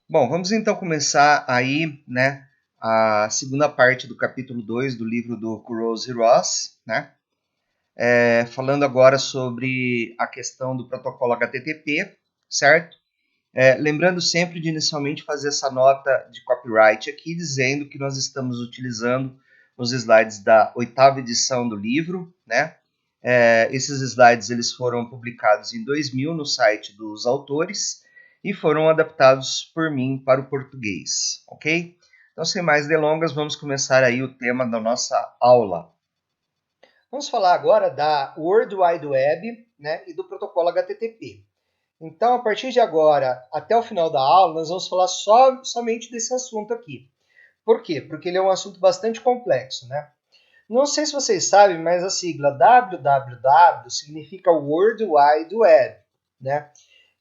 Bom, vamos então começar aí, né, a segunda parte do capítulo 2 do livro do Kurose Ross, né, falando agora sobre a questão do protocolo HTTP, certo? Lembrando sempre de inicialmente fazer essa nota de copyright aqui, dizendo que nós estamos utilizando os slides da oitava edição do livro, né? Esses slides eles foram publicados em 2000 no site dos autores e foram adaptados por mim para o português, ok? Então, sem mais delongas, vamos começar aí o tema da nossa aula. Vamos falar agora da World Wide Web, né, e do protocolo HTTP. Então, a partir de agora, até o final da aula, nós vamos falar somente desse assunto aqui. Por quê? Porque ele é um assunto bastante complexo, né? Não sei se vocês sabem, mas a sigla www significa World Wide Web, né?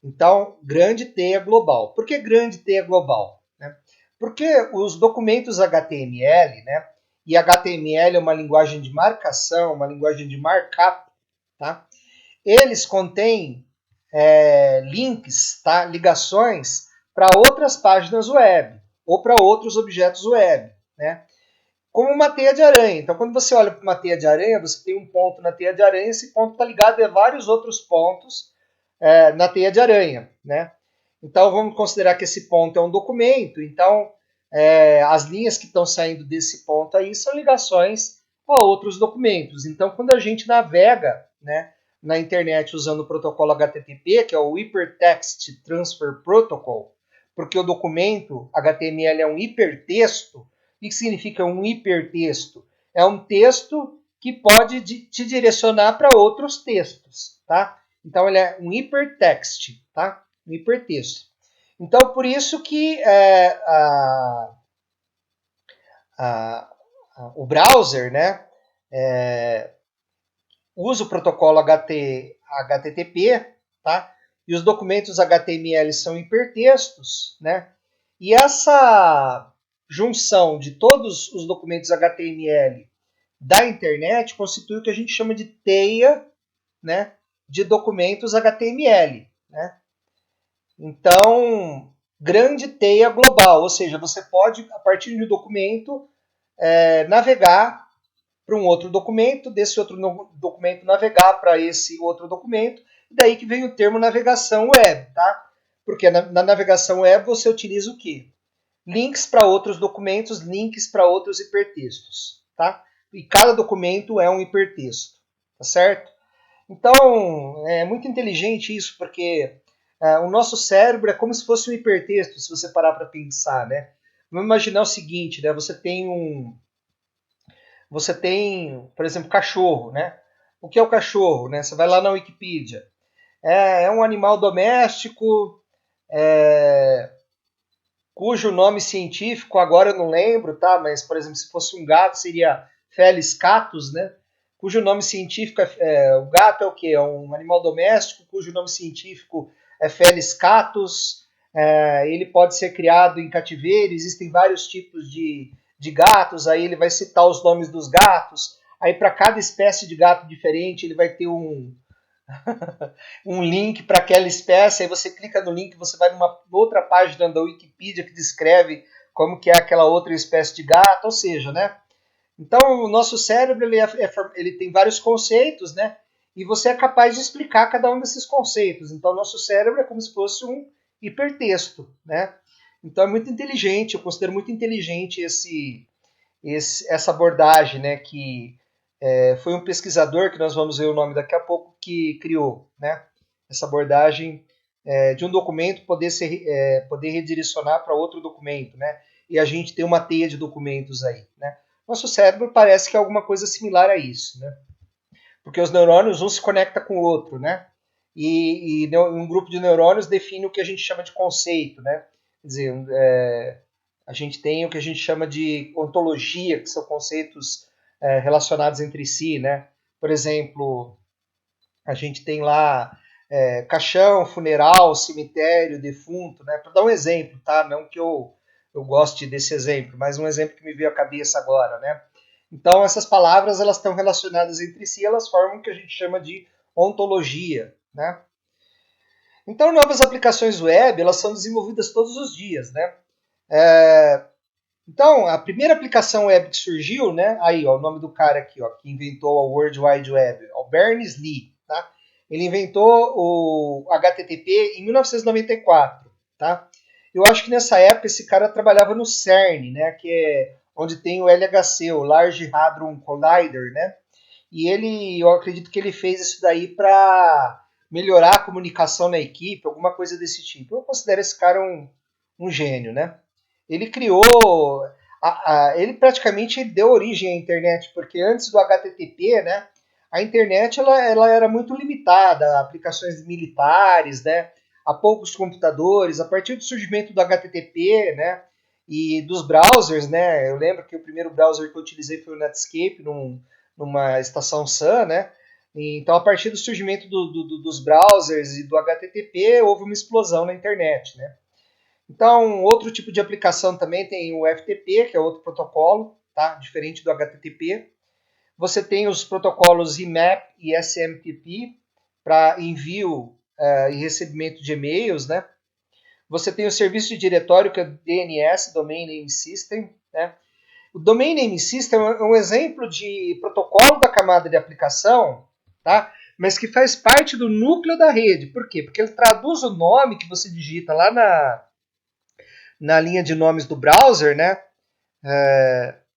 Então, grande T é global. Por que grande T é global? Né? Porque os documentos HTML, né? E HTML é uma linguagem de marcação, uma linguagem de markup, tá? Eles contêm links, tá? Ligações para outras páginas web ou para outros objetos web, né? Como uma teia de aranha. Então, quando você olha para uma teia de aranha, você tem um ponto na teia de aranha, esse ponto está ligado a vários outros pontos na teia de aranha, né? Então, vamos considerar que esse ponto é um documento. Então, as linhas que estão saindo desse ponto aí são ligações a outros documentos. Então, quando a gente navega, né, na internet usando o protocolo HTTP, que é o Hypertext Transfer Protocol, porque o documento HTML é um hipertexto. O que significa um hipertexto? É um texto que pode te direcionar para outros textos, tá? Então, ele é um hypertext, tá? Um hipertexto. Então, por isso que o browser, né, usa o protocolo HTTP, tá? E os documentos HTML são hipertextos, né? E essa junção de todos os documentos HTML da internet constitui o que a gente chama de teia, né, de documentos HTML, né? Então, grande teia global, ou seja, você pode, a partir de um documento, navegar para um outro documento, desse outro documento navegar para esse outro documento, e daí que vem o termo navegação web, tá? Porque na navegação web você utiliza o quê? Links para outros documentos, links para outros hipertextos, tá? E cada documento é um hipertexto, tá certo? Então, é muito inteligente isso, porque o nosso cérebro é como se fosse um hipertexto, se você parar para pensar, né? Vamos imaginar o seguinte, né? Você tem, por exemplo, cachorro, né? O que é o cachorro, né? Você vai lá na Wikipedia. É um animal doméstico, é, cujo nome científico agora eu não lembro, tá? Mas, por exemplo, se fosse um gato, seria Felis catus, né? Cujo nome científico o gato é o quê? É um animal doméstico cujo nome científico é Felis catus. Ele pode ser criado em cativeiro, existem vários tipos de gatos, aí ele vai citar os nomes dos gatos. Aí, para cada espécie de gato diferente, ele vai ter um link para aquela espécie, aí você clica no link, você vai numa outra página da Wikipedia que descreve como que é aquela outra espécie de gato, ou seja, né? Então, o nosso cérebro ele tem vários conceitos, né? E você é capaz de explicar cada um desses conceitos. Então, o nosso cérebro é como se fosse um hipertexto, né? Então, é muito inteligente, eu considero muito inteligente essa abordagem, né? Que foi um pesquisador, que nós vamos ver o nome daqui a pouco, que criou, né? Essa abordagem de um documento poder redirecionar para outro documento, né? E a gente tem uma teia de documentos aí, né? Nosso cérebro parece que é alguma coisa similar a isso, né? Porque os neurônios um se conecta com o outro, né? E um grupo de neurônios define o que a gente chama de conceito, né? Quer dizer, a gente tem o que a gente chama de ontologia, que são conceitos relacionados entre si, né? Por exemplo, a gente tem lá caixão, funeral, cemitério, defunto, né? Para dar um exemplo, tá? Não que eu goste desse exemplo, mas um exemplo que me veio à cabeça agora, né? Então, essas palavras elas estão relacionadas entre si, elas formam o que a gente chama de ontologia, né? Então, novas aplicações web, elas são desenvolvidas todos os dias, né? É, então, a primeira aplicação web que surgiu, né? Aí, ó, o nome do cara aqui, ó, que inventou o World Wide Web, o Berners-Lee, tá? Ele inventou o HTTP em 1994, tá? Eu acho que nessa época esse cara trabalhava no CERN, né? Que é onde tem o LHC, o Large Hadron Collider, né? E eu acredito que ele fez isso daí para melhorar a comunicação na equipe, alguma coisa desse tipo. Eu considero esse cara um gênio, né? Ele criou, ele praticamente deu origem à internet, porque antes do HTTP, né, a internet ela era muito limitada a aplicações militares, né, a poucos computadores. A partir do surgimento do HTTP, né, e dos browsers, né, eu lembro que o primeiro browser que eu utilizei foi o Netscape, numa estação Sun, né. Então, a partir do surgimento dos browsers e do HTTP, houve uma explosão na internet, né. Então, outro tipo de aplicação também tem o FTP, que é outro protocolo, tá? Diferente do HTTP. Você tem os protocolos IMAP e SMTP para envio e recebimento de e-mails, né? Você tem o serviço de diretório, que é o DNS, Domain Name System, né? O Domain Name System é um exemplo de protocolo da camada de aplicação, tá? Mas que faz parte do núcleo da rede. Por quê? Porque ele traduz o nome que você digita lá na linha de nomes do browser, né?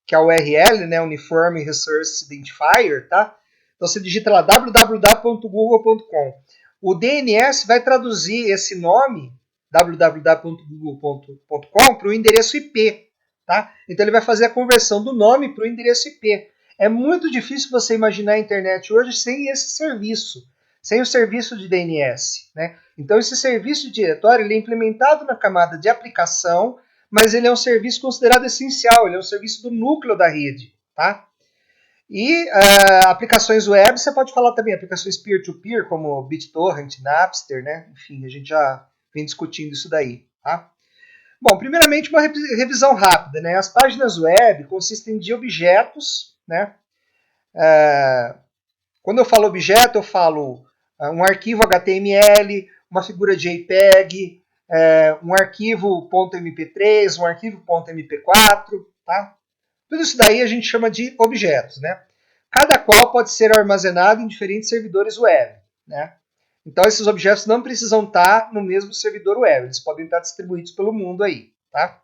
Que é a URL, né? Uniform Resource Identifier, tá? Então você digita lá www.google.com. O DNS vai traduzir esse nome www.google.com para o endereço IP, tá? Então ele vai fazer a conversão do nome para o endereço IP. É muito difícil você imaginar a internet hoje sem esse serviço, sem o serviço de DNS, né? Então esse serviço de diretório ele é implementado na camada de aplicação, mas ele é um serviço considerado essencial, ele é um serviço do núcleo da rede, tá? E aplicações web, você pode falar também aplicações peer-to-peer, como BitTorrent, Napster, né? Enfim, a gente já vem discutindo isso daí, tá? Bom, primeiramente uma revisão rápida, né? As páginas web consistem de objetos, né? Quando eu falo objeto, eu falo um arquivo HTML, uma figura JPEG, um arquivo .mp3, um arquivo .mp4, tá? Tudo isso daí a gente chama de objetos, né? Cada qual pode ser armazenado em diferentes servidores web, né? Então esses objetos não precisam estar no mesmo servidor web, eles podem estar distribuídos pelo mundo aí, tá?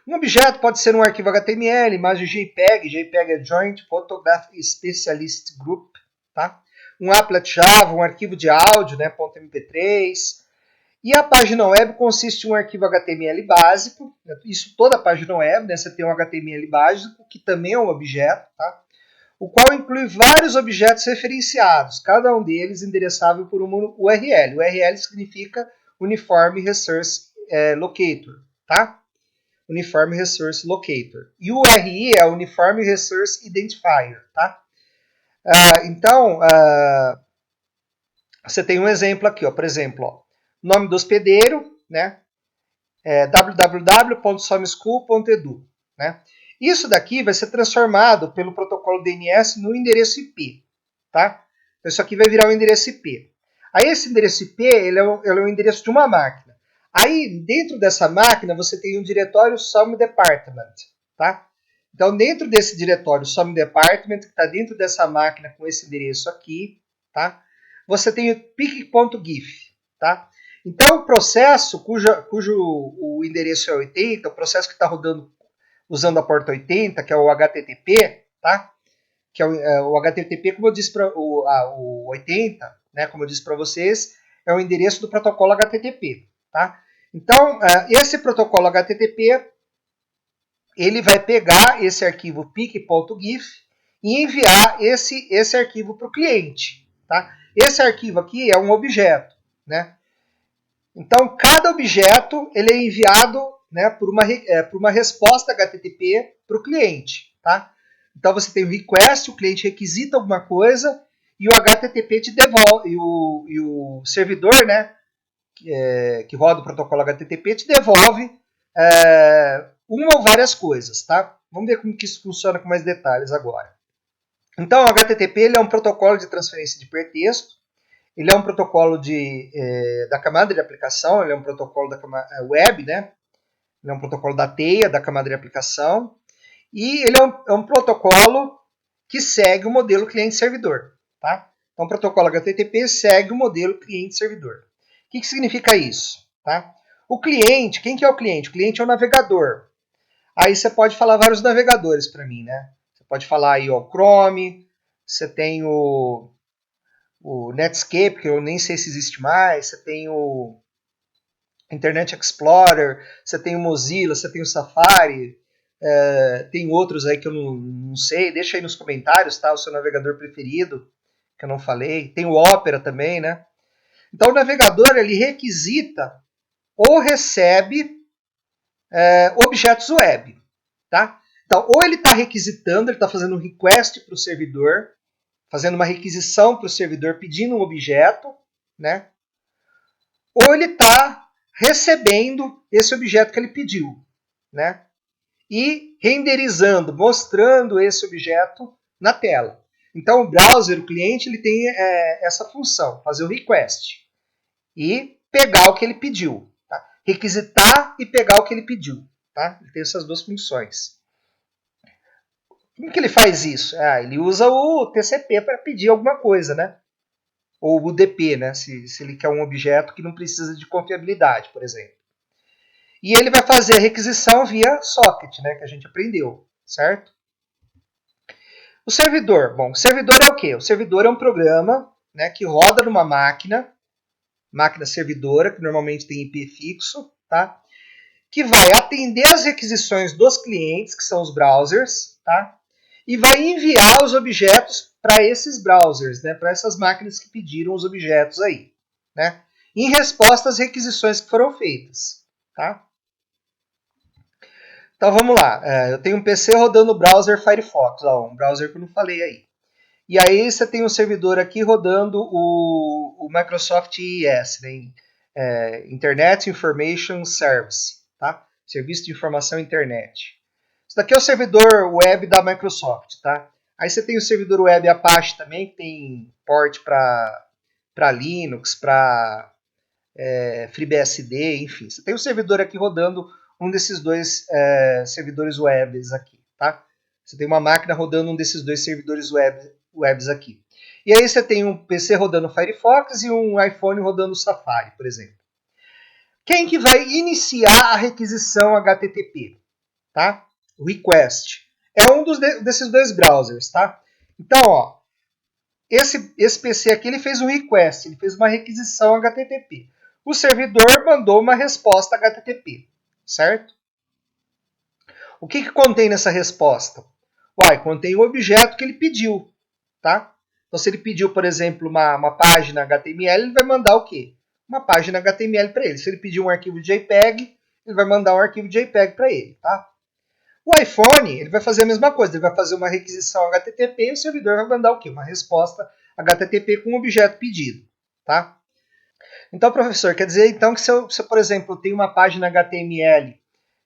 Um objeto pode ser um arquivo HTML, imagem JPEG, JPEG é Joint Photographic Specialist Group, tá? Um applet Java, um arquivo de áudio, né, .mp3. E a página web consiste em um arquivo HTML básico, isso toda a página web, né, você tem um HTML básico, que também é um objeto, tá? O qual inclui vários objetos referenciados, cada um deles endereçável por uma URL. URL significa Uniform Resource Locator, tá? Uniform Resource Locator. E o URI é Uniform Resource Identifier, tá? Então, você tem um exemplo aqui, ó, por exemplo, ó, nome do hospedeiro, né? www.someschool.edu, né? Isso daqui vai ser transformado pelo protocolo DNS no endereço IP, tá? Então isso aqui vai virar um endereço IP. Aí esse endereço IP ele é o endereço de uma máquina. Aí dentro dessa máquina você tem um diretório Some Department, tá? Então dentro desse diretório Some Department que está dentro dessa máquina com esse endereço aqui, tá? Você tem o pic.gif, tá? Então, o processo cujo o endereço é 80, o processo que está rodando usando a porta 80, que é o HTTP, tá? Que é o HTTP, como eu disse para o 80, né? Como eu disse para vocês, é o endereço do protocolo HTTP, tá? Então, esse protocolo HTTP, ele vai pegar esse arquivo pic.gif e enviar esse arquivo para o cliente, tá? Esse arquivo aqui é um objeto, né? Então, cada objeto ele é enviado, né, por uma resposta HTTP para o cliente, tá? Então, você tem o request, o cliente requisita alguma coisa e o HTTP te devolve, e o servidor, né, que roda o protocolo HTTP te devolve uma ou várias coisas, tá? Vamos ver como que isso funciona com mais detalhes agora. Então, o HTTP ele é um protocolo de transferência de hipertexto. Ele é um protocolo da camada de aplicação, ele é um protocolo da web, né? Ele é um protocolo da teia, da camada de aplicação, e ele é um protocolo que segue o modelo cliente-servidor. Tá? Então, o protocolo HTTP segue o modelo cliente-servidor. O que significa isso? Tá? O cliente, quem que é o cliente? O cliente é o navegador. Aí você pode falar vários navegadores para mim, né? Você pode falar aí o Chrome, você tem o Netscape, que eu nem sei se existe mais, você tem o Internet Explorer, você tem o Mozilla, você tem o Safari, tem outros aí que eu não sei, deixa aí nos comentários, tá? O seu navegador preferido, que eu não falei. Tem o Opera também, né? Então o navegador, ele requisita ou recebe objetos web, tá? Então, ou ele está requisitando, ele está fazendo um request para o servidor, fazendo uma requisição para o servidor pedindo um objeto, né? Ou ele está recebendo esse objeto que ele pediu, né? E renderizando, mostrando esse objeto na tela. Então o browser, o cliente, ele tem essa função, fazer o request e pegar o que ele pediu. Tá? Requisitar e pegar o que ele pediu. Tá? Ele tem essas duas funções. Como que ele faz isso? Ele usa o TCP para pedir alguma coisa, né? Ou o UDP, né? Se ele quer um objeto que não precisa de confiabilidade, por exemplo. E ele vai fazer a requisição via socket, né? Que a gente aprendeu, certo? O servidor. Bom, o servidor é o quê? O servidor é um programa, né, que roda numa máquina servidora, que normalmente tem IP fixo, tá? Que vai atender as requisições dos clientes, que são os browsers, tá? E vai enviar os objetos para esses browsers, né? Para essas máquinas que pediram os objetos aí, né? Em resposta às requisições que foram feitas, tá? Então vamos lá. Eu tenho um PC rodando o browser Firefox, um browser que eu não falei aí. E aí você tem um servidor aqui rodando o Microsoft IIS, né? Internet Information Service, tá? Serviço de Informação Internet. Isso daqui é o servidor web da Microsoft, tá? Aí você tem o servidor web Apache também, que tem port para Linux, para FreeBSD, enfim. Você tem o servidor aqui rodando um desses dois servidores webs aqui, tá? Você tem uma máquina rodando um desses dois servidores webs aqui. E aí você tem um PC rodando Firefox e um iPhone rodando Safari, por exemplo. Quem que vai iniciar a requisição HTTP? Tá? O request. É um desses dois browsers, tá? Então, ó, esse PC aqui ele fez um request, ele fez uma requisição HTTP. O servidor mandou uma resposta HTTP, certo? O que contém nessa resposta? Contém o objeto que ele pediu, tá? Então, se ele pediu, por exemplo, uma página HTML, ele vai mandar o quê? Uma página HTML para ele. Se ele pediu um arquivo JPEG, ele vai mandar um arquivo JPEG para ele, tá? O iPhone, ele vai fazer a mesma coisa. Ele vai fazer uma requisição HTTP e o servidor vai mandar o quê? Uma resposta HTTP com o objeto pedido, tá? Então, professor, quer dizer então que se eu, por exemplo, tenho uma página HTML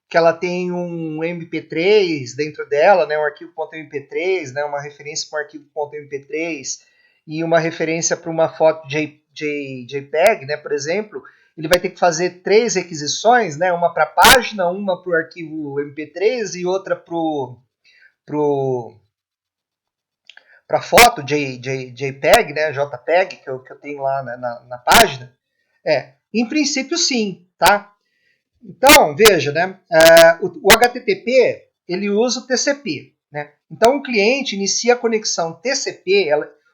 que ela tem um MP3 dentro dela, né, um arquivo .mp3, né, uma referência para um arquivo .mp3 e uma referência para uma foto JPEG, né, por exemplo, ele vai ter que fazer 3 requisições, né, uma para a página, uma para o arquivo MP3 e outra para a foto JPEG, né, JPEG, que eu tenho lá na página. Em princípio sim, tá? Então, veja, né, o HTTP ele usa o TCP. Né? Então, o cliente inicia a conexão TCP.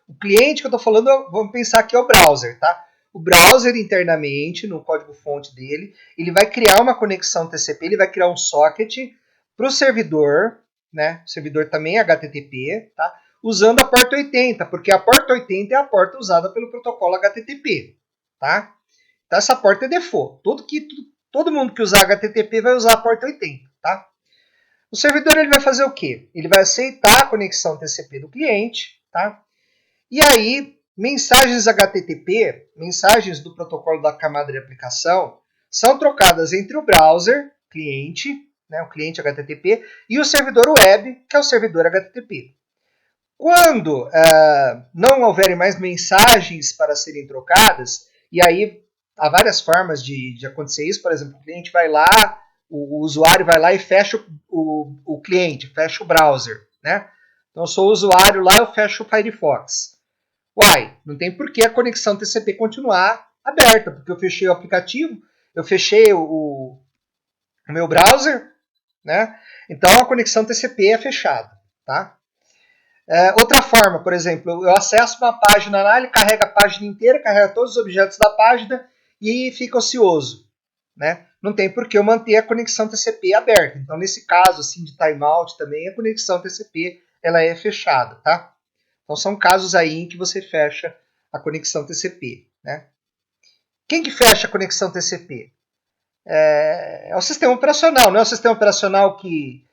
O cliente que eu estou falando, vamos pensar que é o browser. Tá? O browser internamente, no código-fonte dele, ele vai criar uma conexão TCP, ele vai criar um socket para o servidor, né? O servidor também é HTTP, tá? Usando a porta 80, porque a porta 80 é a porta usada pelo protocolo HTTP. Tá? Então, essa porta é default. Todo mundo que usar HTTP vai usar a porta 80, tá? O servidor ele vai fazer o quê? Ele vai aceitar a conexão TCP do cliente, tá? E aí, mensagens HTTP, mensagens do protocolo da camada de aplicação, são trocadas entre o browser, cliente, né, o cliente HTTP, e o servidor web, que é o servidor HTTP. Quando não houverem mais mensagens para serem trocadas, e aí há várias formas de acontecer isso, por exemplo, o cliente vai lá, o usuário vai lá e fecha o cliente, fecha o browser, né? Então eu sou o usuário lá, eu fecho o Firefox. Uai, não tem por que a conexão TCP continuar aberta, porque eu fechei o aplicativo, eu fechei o meu browser, né? Então a conexão TCP é fechada, tá? Outra forma, por exemplo, eu acesso uma página lá, ele carrega a página inteira, carrega todos os objetos da página e fica ocioso, né? Não tem por que eu manter a conexão TCP aberta. Então, nesse caso assim de timeout também, a conexão TCP ela é fechada, tá? Então, são casos aí em que você fecha a conexão TCP, né? Quem que fecha a conexão TCP? É o sistema operacional, não é o sistema operacional que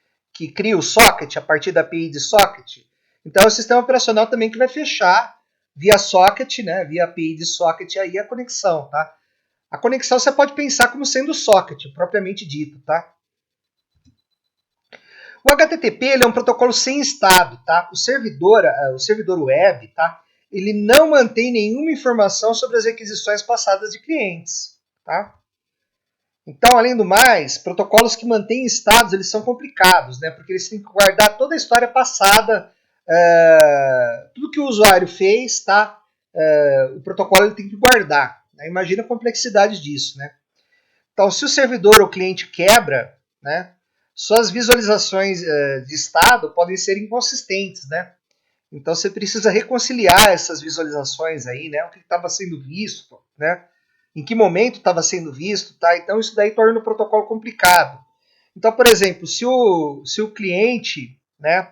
cria o socket a partir da API de socket. Então é o sistema operacional também que vai fechar via socket, né, via API de socket aí a conexão, tá? A conexão você pode pensar como sendo o socket, propriamente dito, tá? O HTTP ele é um protocolo sem estado, tá? O servidor web, tá? Ele não mantém nenhuma informação sobre as requisições passadas de clientes, tá? Então, além do mais, protocolos que mantêm estados, eles são complicados, né? Porque eles têm que guardar toda a história passada, tudo que o usuário fez, tá? O protocolo ele tem que guardar. Né? Imagina a complexidade disso, né? Então, se o servidor ou cliente quebra, né? Suas visualizações de estado podem ser inconsistentes, né? Então, você precisa reconciliar essas visualizações aí, né? O que estava sendo visto, né? Em que momento estava sendo visto, tá? Então isso daí torna o protocolo complicado. Então, por exemplo, se o cliente, né,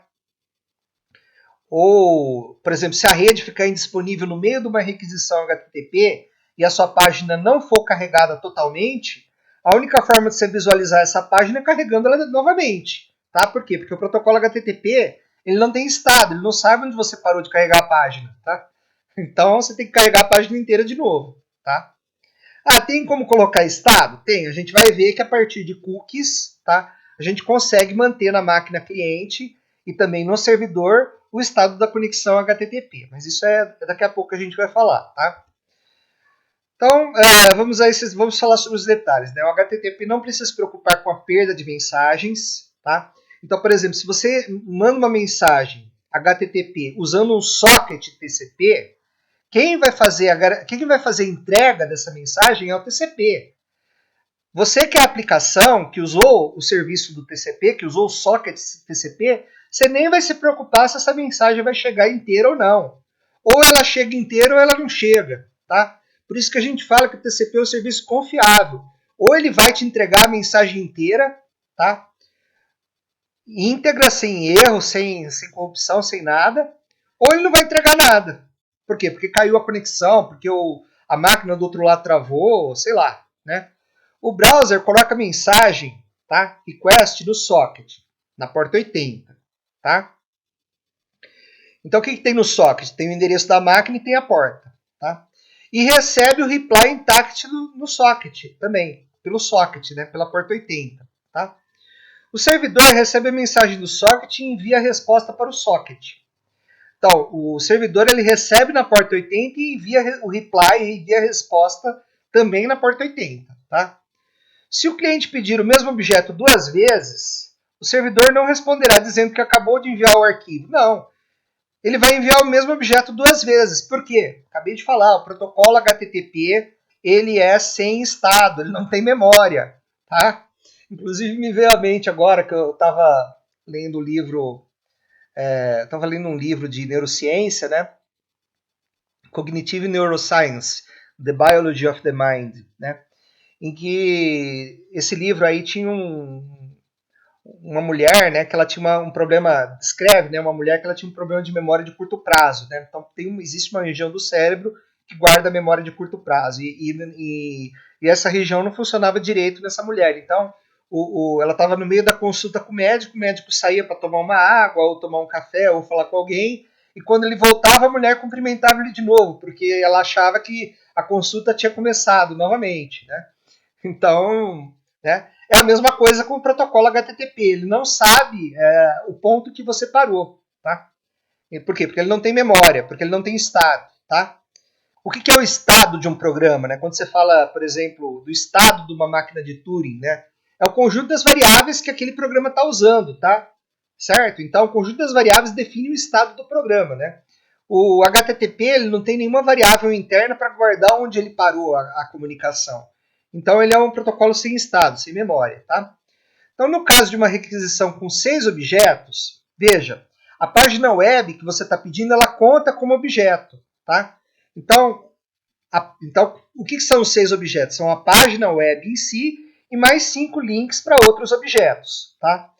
ou, por exemplo, se a rede ficar indisponível no meio de uma requisição HTTP e a sua página não for carregada totalmente, a única forma de você visualizar essa página é carregando ela novamente, tá? Por quê? Porque o protocolo HTTP, ele não tem estado, ele não sabe onde você parou de carregar a página, tá? Então você tem que carregar a página inteira de novo, tá? Ah, tem como colocar estado? Tem. A gente vai ver que a partir de cookies, tá? A gente consegue manter na máquina cliente e também no servidor o estado da conexão HTTP. Mas isso daqui a pouco a gente vai falar, tá? Então, vamos falar sobre os detalhes. Né? O HTTP não precisa se preocupar com a perda de mensagens, tá? Então, por exemplo, se você manda uma mensagem HTTP usando um socket TCP, quem vai fazer a entrega dessa mensagem é o TCP. Você que é a aplicação que usou o serviço do TCP, que usou o socket TCP, você nem vai se preocupar se essa mensagem vai chegar inteira ou não. Ou ela chega inteira ou ela não chega, tá? Por isso que a gente fala que o TCP é um serviço confiável. Ou ele vai te entregar a mensagem inteira, tá? Íntegra, sem erro, sem corrupção, sem nada, ou ele não vai entregar nada. Por quê? Porque caiu a conexão, porque a máquina do outro lado travou, sei lá, né? O browser coloca a mensagem, tá? Request no socket, na porta 80, tá? Então o que tem no socket? Tem o endereço da máquina e tem a porta, tá? E recebe o reply intact no socket também, pelo socket, né? Pela porta 80, tá? O servidor recebe a mensagem do socket e envia a resposta para o socket. Então, o servidor ele recebe na porta 80 e envia o reply e envia a resposta também na porta 80. Tá? Se o cliente pedir o mesmo objeto duas vezes, o servidor não responderá dizendo que acabou de enviar o arquivo. Não. Ele vai enviar o mesmo objeto duas vezes. Por quê? Acabei de falar, o protocolo HTTP ele é sem estado, ele não tem memória. Tá? Inclusive me veio à mente agora que eu estava lendo o livro, estava lendo um livro de neurociência, né? Cognitive Neuroscience, The Biology of the Mind, né? Em que esse livro aí tinha uma mulher, né, que ela tinha um problema, descreve, né, uma mulher que ela tinha um problema de memória de curto prazo, né? Então existe uma região do cérebro que guarda a memória de curto prazo e essa região não funcionava direito nessa mulher. Então ela estava no meio da consulta com o médico saía para tomar uma água ou tomar um café ou falar com alguém e quando ele voltava a mulher cumprimentava ele de novo porque ela achava que a consulta tinha começado novamente, né? Então, né, é a mesma coisa com o protocolo HTTP. Ele não sabe o ponto que você parou, tá? Por quê? Porque ele não tem memória, porque ele não tem estado, tá? O que é o estado de um programa, né? Quando você fala, por exemplo, do estado de uma máquina de Turing, né? É o conjunto das variáveis que aquele programa está usando, tá? Certo? Então, o conjunto das variáveis define o estado do programa, né? O HTTP ele não tem nenhuma variável interna para guardar onde ele parou a comunicação. Então, ele é um protocolo sem estado, sem memória, tá? Então, no caso de uma requisição com 6 objetos, veja, a página web que você está pedindo, ela conta como objeto, tá? Então, o que são os 6 objetos? São a página web em si e mais 5 links para outros objetos, tá?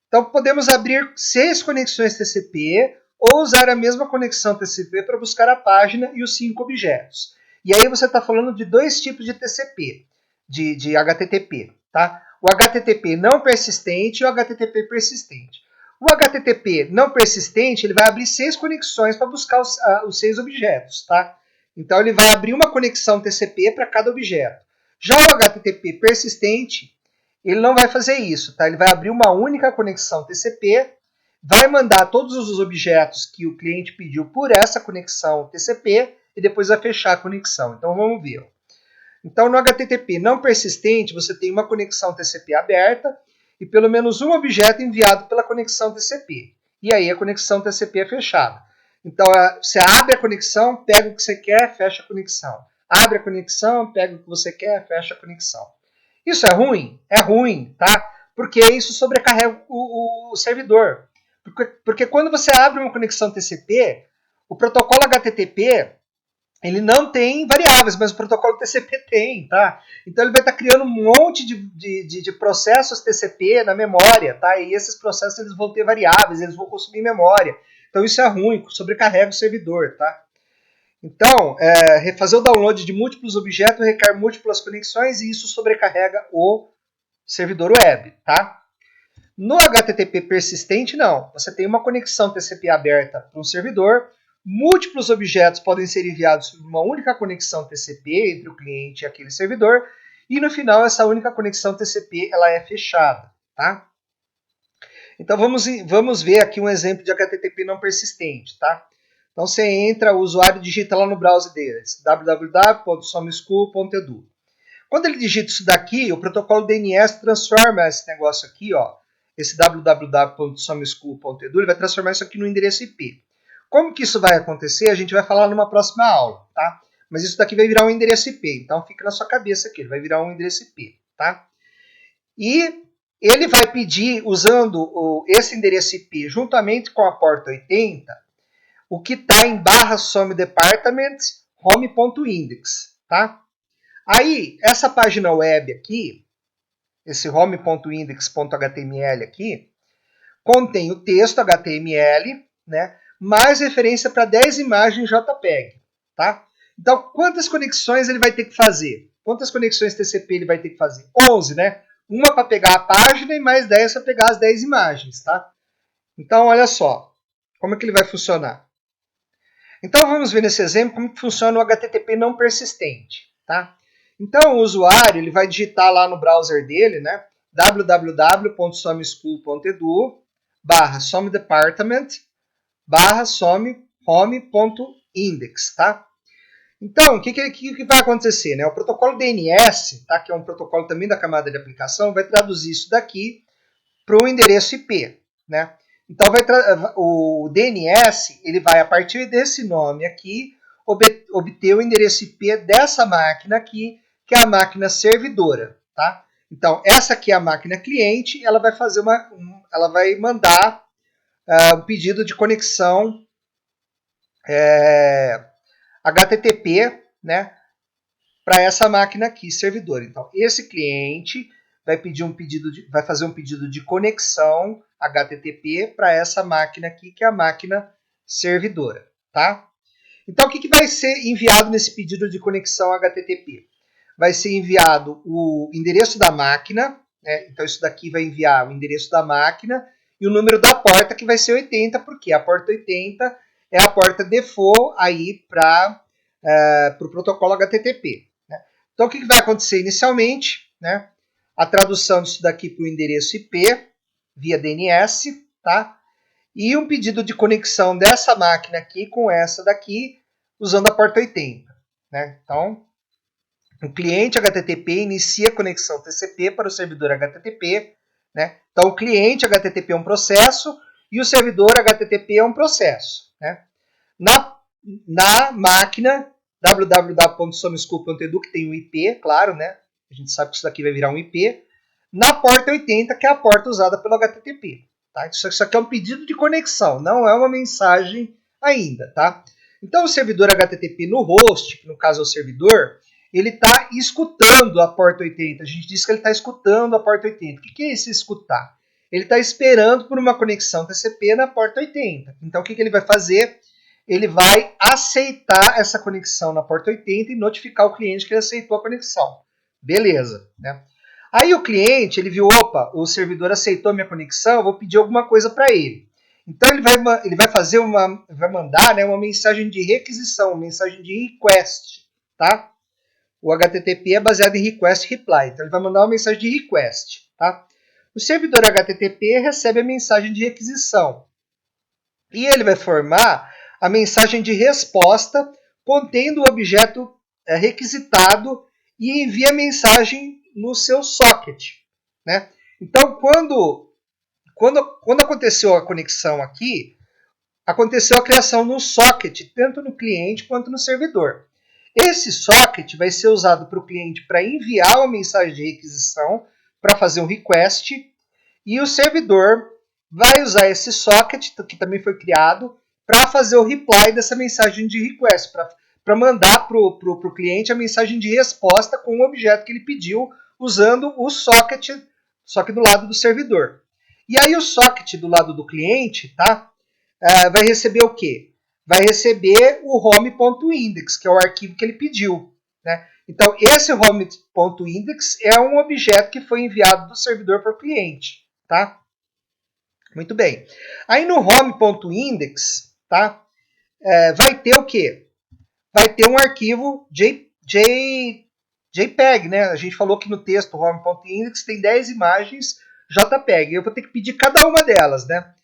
Então, podemos abrir 6 conexões TCP ou usar a mesma conexão TCP para buscar a página e os 5 objetos. E aí você está falando de 2 tipos de TCP, de HTTP, tá? O HTTP não persistente e o HTTP persistente. O HTTP não persistente, ele vai abrir 6 conexões para buscar os 6 objetos, tá? Então, ele vai abrir uma conexão TCP para cada objeto. Já o HTTP persistente, ele não vai fazer isso, tá? Ele vai abrir uma única conexão TCP, vai mandar todos os objetos que o cliente pediu por essa conexão TCP e depois vai fechar a conexão. Então, vamos ver. Então, no HTTP não persistente, você tem uma conexão TCP aberta e pelo menos um objeto enviado pela conexão TCP. E aí a conexão TCP é fechada. Então, você abre a conexão, pega o que você quer, fecha a conexão. Abre a conexão, pega o que você quer, fecha a conexão. Isso é ruim? É ruim, tá? Porque isso sobrecarrega o servidor. Porque quando você abre uma conexão TCP, o protocolo HTTP ele não tem variáveis, mas o protocolo TCP tem, tá? Então ele vai estar criando um monte de processos TCP na memória, tá? E esses processos eles vão ter variáveis, eles vão consumir memória. Então isso é ruim, sobrecarrega o servidor, tá? Então, fazer o download de múltiplos objetos requer múltiplas conexões e isso sobrecarrega o servidor web, tá? No HTTP persistente, não. Você tem uma conexão TCP aberta para um servidor, múltiplos objetos podem ser enviados por uma única conexão TCP entre o cliente e aquele servidor, e no final essa única conexão TCP ela é fechada, tá? Então vamos ver aqui um exemplo de HTTP não persistente, tá? Então você entra, o usuário digita lá no browser deles, www.someschool.edu. Quando ele digita isso daqui, o protocolo DNS transforma esse negócio aqui, ó, esse www.someschool.edu, ele vai transformar isso aqui no endereço IP. Como que isso vai acontecer? A gente vai falar numa próxima aula, tá? Mas isso daqui vai virar um endereço IP, então fica na sua cabeça aqui, ele vai virar um endereço IP, tá? E ele vai pedir, usando esse endereço IP juntamente com a porta 80, o que está em /somedepartment home.index, tá? Aí, essa página web aqui, esse home.index.html aqui, contém o texto HTML, né, mais referência para 10 imagens JPEG, tá? Então, quantas conexões ele vai ter que fazer? Quantas conexões TCP ele vai ter que fazer? 11, né? Uma para pegar a página e mais 10 para pegar as 10 imagens, tá? Então, olha só, como é que ele vai funcionar. Então, vamos ver nesse exemplo como que funciona o HTTP não persistente, tá? Então, o usuário ele vai digitar lá no browser dele, né, www.someschool.edu /somedepartment /some-home.index, tá? Então, o que vai acontecer? Né? O protocolo DNS, tá, que é um protocolo também da camada de aplicação, vai traduzir isso daqui para um endereço IP, né? Então, o DNS ele vai, a partir desse nome aqui, obter o endereço IP dessa máquina aqui, que é a máquina servidora, tá? Então, essa aqui é a máquina cliente, ela vai fazer ela vai mandar um pedido de conexão HTTP, né, para essa máquina aqui, servidora. Então, esse cliente vai fazer um pedido de conexão HTTP para essa máquina aqui, que é a máquina servidora, tá? Então, o que vai ser enviado nesse pedido de conexão HTTP? Vai ser enviado o endereço da máquina, né? Então isso daqui vai enviar o endereço da máquina e o número da porta, que vai ser 80, porque a porta 80 é a porta default aí para o protocolo HTTP. Né? Então o que vai acontecer inicialmente? Né? A tradução disso daqui para o endereço IP via DNS, tá? e um pedido de conexão dessa máquina aqui com essa daqui, usando a porta 80. Né? Então, o cliente HTTP inicia a conexão TCP para o servidor HTTP. Né? Então, o cliente HTTP é um processo e o servidor HTTP é um processo. Né? Na máquina www.someschool.edu, que tem um IP, claro, né? A gente sabe que isso daqui vai virar um IP. Na porta 80, que é a porta usada pelo HTTP. Tá? Isso aqui é um pedido de conexão, não é uma mensagem ainda. Tá? Então, o servidor HTTP no host, que no caso é o servidor, ele está escutando a porta 80. A gente disse que ele está escutando a porta 80. O que é esse escutar? Ele está esperando por uma conexão TCP na porta 80. Então, o que ele vai fazer? Ele vai aceitar essa conexão na porta 80 e notificar o cliente que ele aceitou a conexão. Beleza, né? Aí o cliente, ele viu, opa, o servidor aceitou minha conexão, eu vou pedir alguma coisa para ele. Então ele vai fazer vai mandar, né, uma mensagem de requisição, uma mensagem de request, tá? O HTTP é baseado em request reply, então ele vai mandar uma mensagem de request, tá? O servidor HTTP recebe a mensagem de requisição e ele vai formar a mensagem de resposta contendo o objeto requisitado e envia a mensagem no seu socket. Né? Então, quando aconteceu a conexão aqui, aconteceu a criação de um socket, tanto no cliente quanto no servidor. Esse socket vai ser usado para o cliente para enviar uma mensagem de requisição, para fazer um request, e o servidor vai usar esse socket, que também foi criado, para fazer o reply dessa mensagem de request, para mandar para o cliente a mensagem de resposta com o objeto que ele pediu, usando o socket, só que do lado do servidor. E aí o socket do lado do cliente, tá? Vai receber o quê? Vai receber o home.index, que é o arquivo que ele pediu. Né? Então, esse home.index é um objeto que foi enviado do servidor para o cliente. Tá? Muito bem. Aí no home.index, tá? Vai ter o quê? Vai ter um arquivo JPEG, né? A gente falou que no texto home.index tem 10 imagens JPEG. Eu vou ter que pedir cada uma delas, né?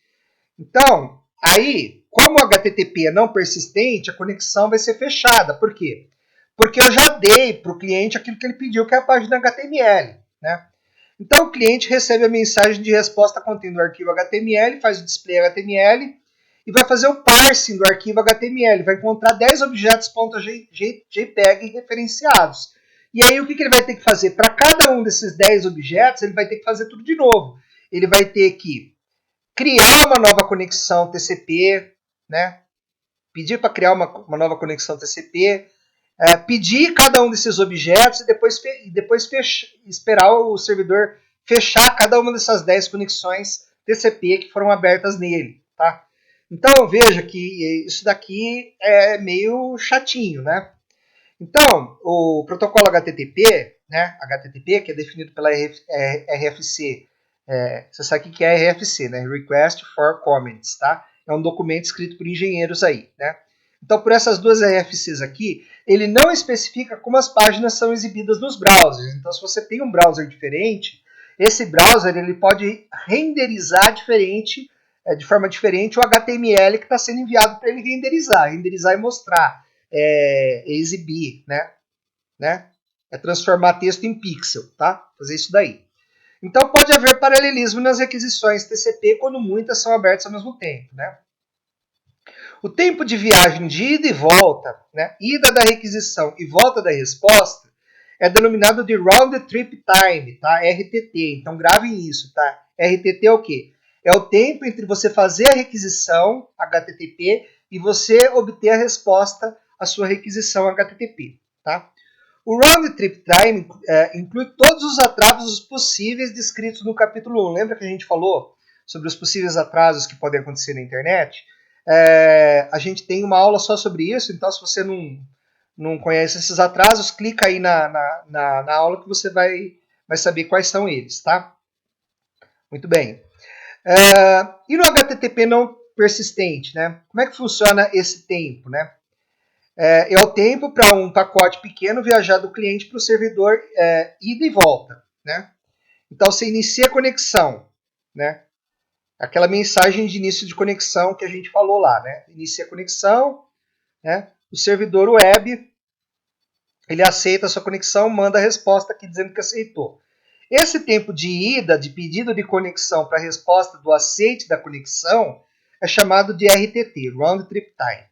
Então, aí, como o HTTP é não persistente, a conexão vai ser fechada. Por quê? Porque eu já dei para o cliente aquilo que ele pediu, que é a página HTML, né? Então, o cliente recebe a mensagem de resposta contendo o arquivo HTML, faz o display HTML e vai fazer o parsing do arquivo HTML. Vai encontrar 10 objetos .jpeg referenciados. E aí, o que ele vai ter que fazer? Para cada um desses 10 objetos, ele vai ter que fazer tudo de novo. Ele vai ter que criar uma nova conexão TCP, né? Pedir para criar uma nova conexão TCP, pedir cada um desses objetos e depois esperar o servidor fechar cada uma dessas 10 conexões TCP que foram abertas nele. Tá? Então veja que isso daqui é meio chatinho. Né? Então, o protocolo HTTP, né, HTTP, que é definido pela RFC, você sabe o que é RFC, né? Request for Comments, tá? É um documento escrito por engenheiros aí, né? Então, por essas duas RFCs aqui, ele não especifica como as páginas são exibidas nos browsers. Então, se você tem um browser diferente, esse browser ele pode renderizar de forma diferente o HTML que está sendo enviado para ele renderizar e mostrar, exibir, né? É transformar texto em pixel, tá? Fazer isso daí. Então pode haver paralelismo nas requisições TCP quando muitas são abertas ao mesmo tempo, né? O tempo de viagem de ida e volta, né, ida da requisição e volta da resposta, é denominado de Round Trip Time, tá? RTT. Então gravem isso, tá? RTT é o quê? É o tempo entre você fazer a requisição HTTP e você obter a resposta à sua requisição HTTP, tá? O Round Trip Time inclui todos os atrasos possíveis descritos no capítulo 1. Lembra que a gente falou sobre os possíveis atrasos que podem acontecer na internet? A gente tem uma aula só sobre isso, então se você não conhece esses atrasos, clica aí na aula que você vai saber quais são eles, tá? Muito bem. E no HTTP não persistente, né? Como é que funciona esse tempo, né? É o tempo para um pacote pequeno viajar do cliente para o servidor ida e volta, né? Então você inicia a conexão, né? Aquela mensagem de início de conexão que a gente falou lá, né? Inicia a conexão, né? O servidor web, ele aceita a sua conexão, manda a resposta aqui dizendo que aceitou. Esse tempo de ida, de pedido de conexão para a resposta do aceite da conexão, é chamado de RTT, Round Trip Time.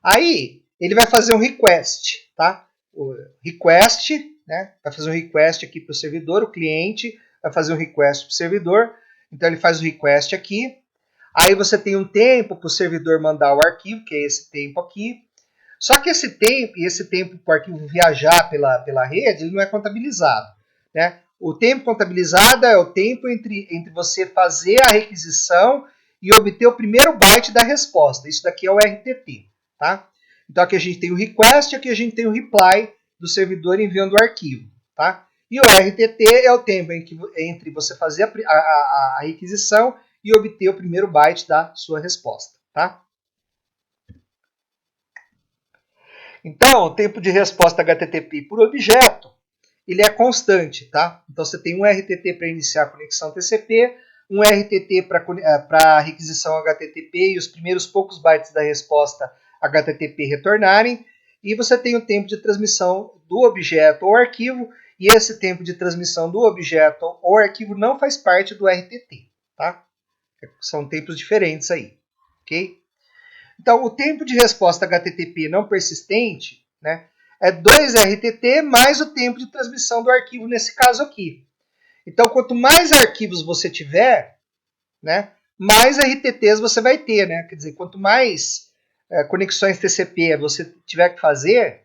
Aí, ele vai fazer um request, tá? O request, né? Vai fazer um request aqui para o servidor, o cliente vai fazer um request para o servidor. Então, ele faz o request aqui. Aí, você tem um tempo para o servidor mandar o arquivo, que é esse tempo aqui. Só que esse tempo para o arquivo viajar pela rede, ele não é contabilizado, né? O tempo contabilizado é o tempo entre você fazer a requisição e obter o primeiro byte da resposta. Isso daqui é o RTT, tá? Então aqui a gente tem o request, aqui a gente tem o reply do servidor enviando o arquivo, tá? E o RTT é o tempo entre você fazer a requisição e obter o primeiro byte da sua resposta, tá? Então, o tempo de resposta HTTP por objeto, ele é constante, tá? Então, você tem um RTT para iniciar a conexão TCP, um RTT para requisição HTTP e os primeiros poucos bytes da resposta HTTP retornarem, e você tem o tempo de transmissão do objeto ou arquivo, e esse tempo de transmissão do objeto ou arquivo não faz parte do RTT, tá? São tempos diferentes aí, ok? Então, o tempo de resposta HTTP não persistente, né, é 2 RTT mais o tempo de transmissão do arquivo nesse caso aqui. Então, quanto mais arquivos você tiver, né, mais RTTs você vai ter. Né? Quer dizer, quanto mais conexões TCP você tiver que fazer,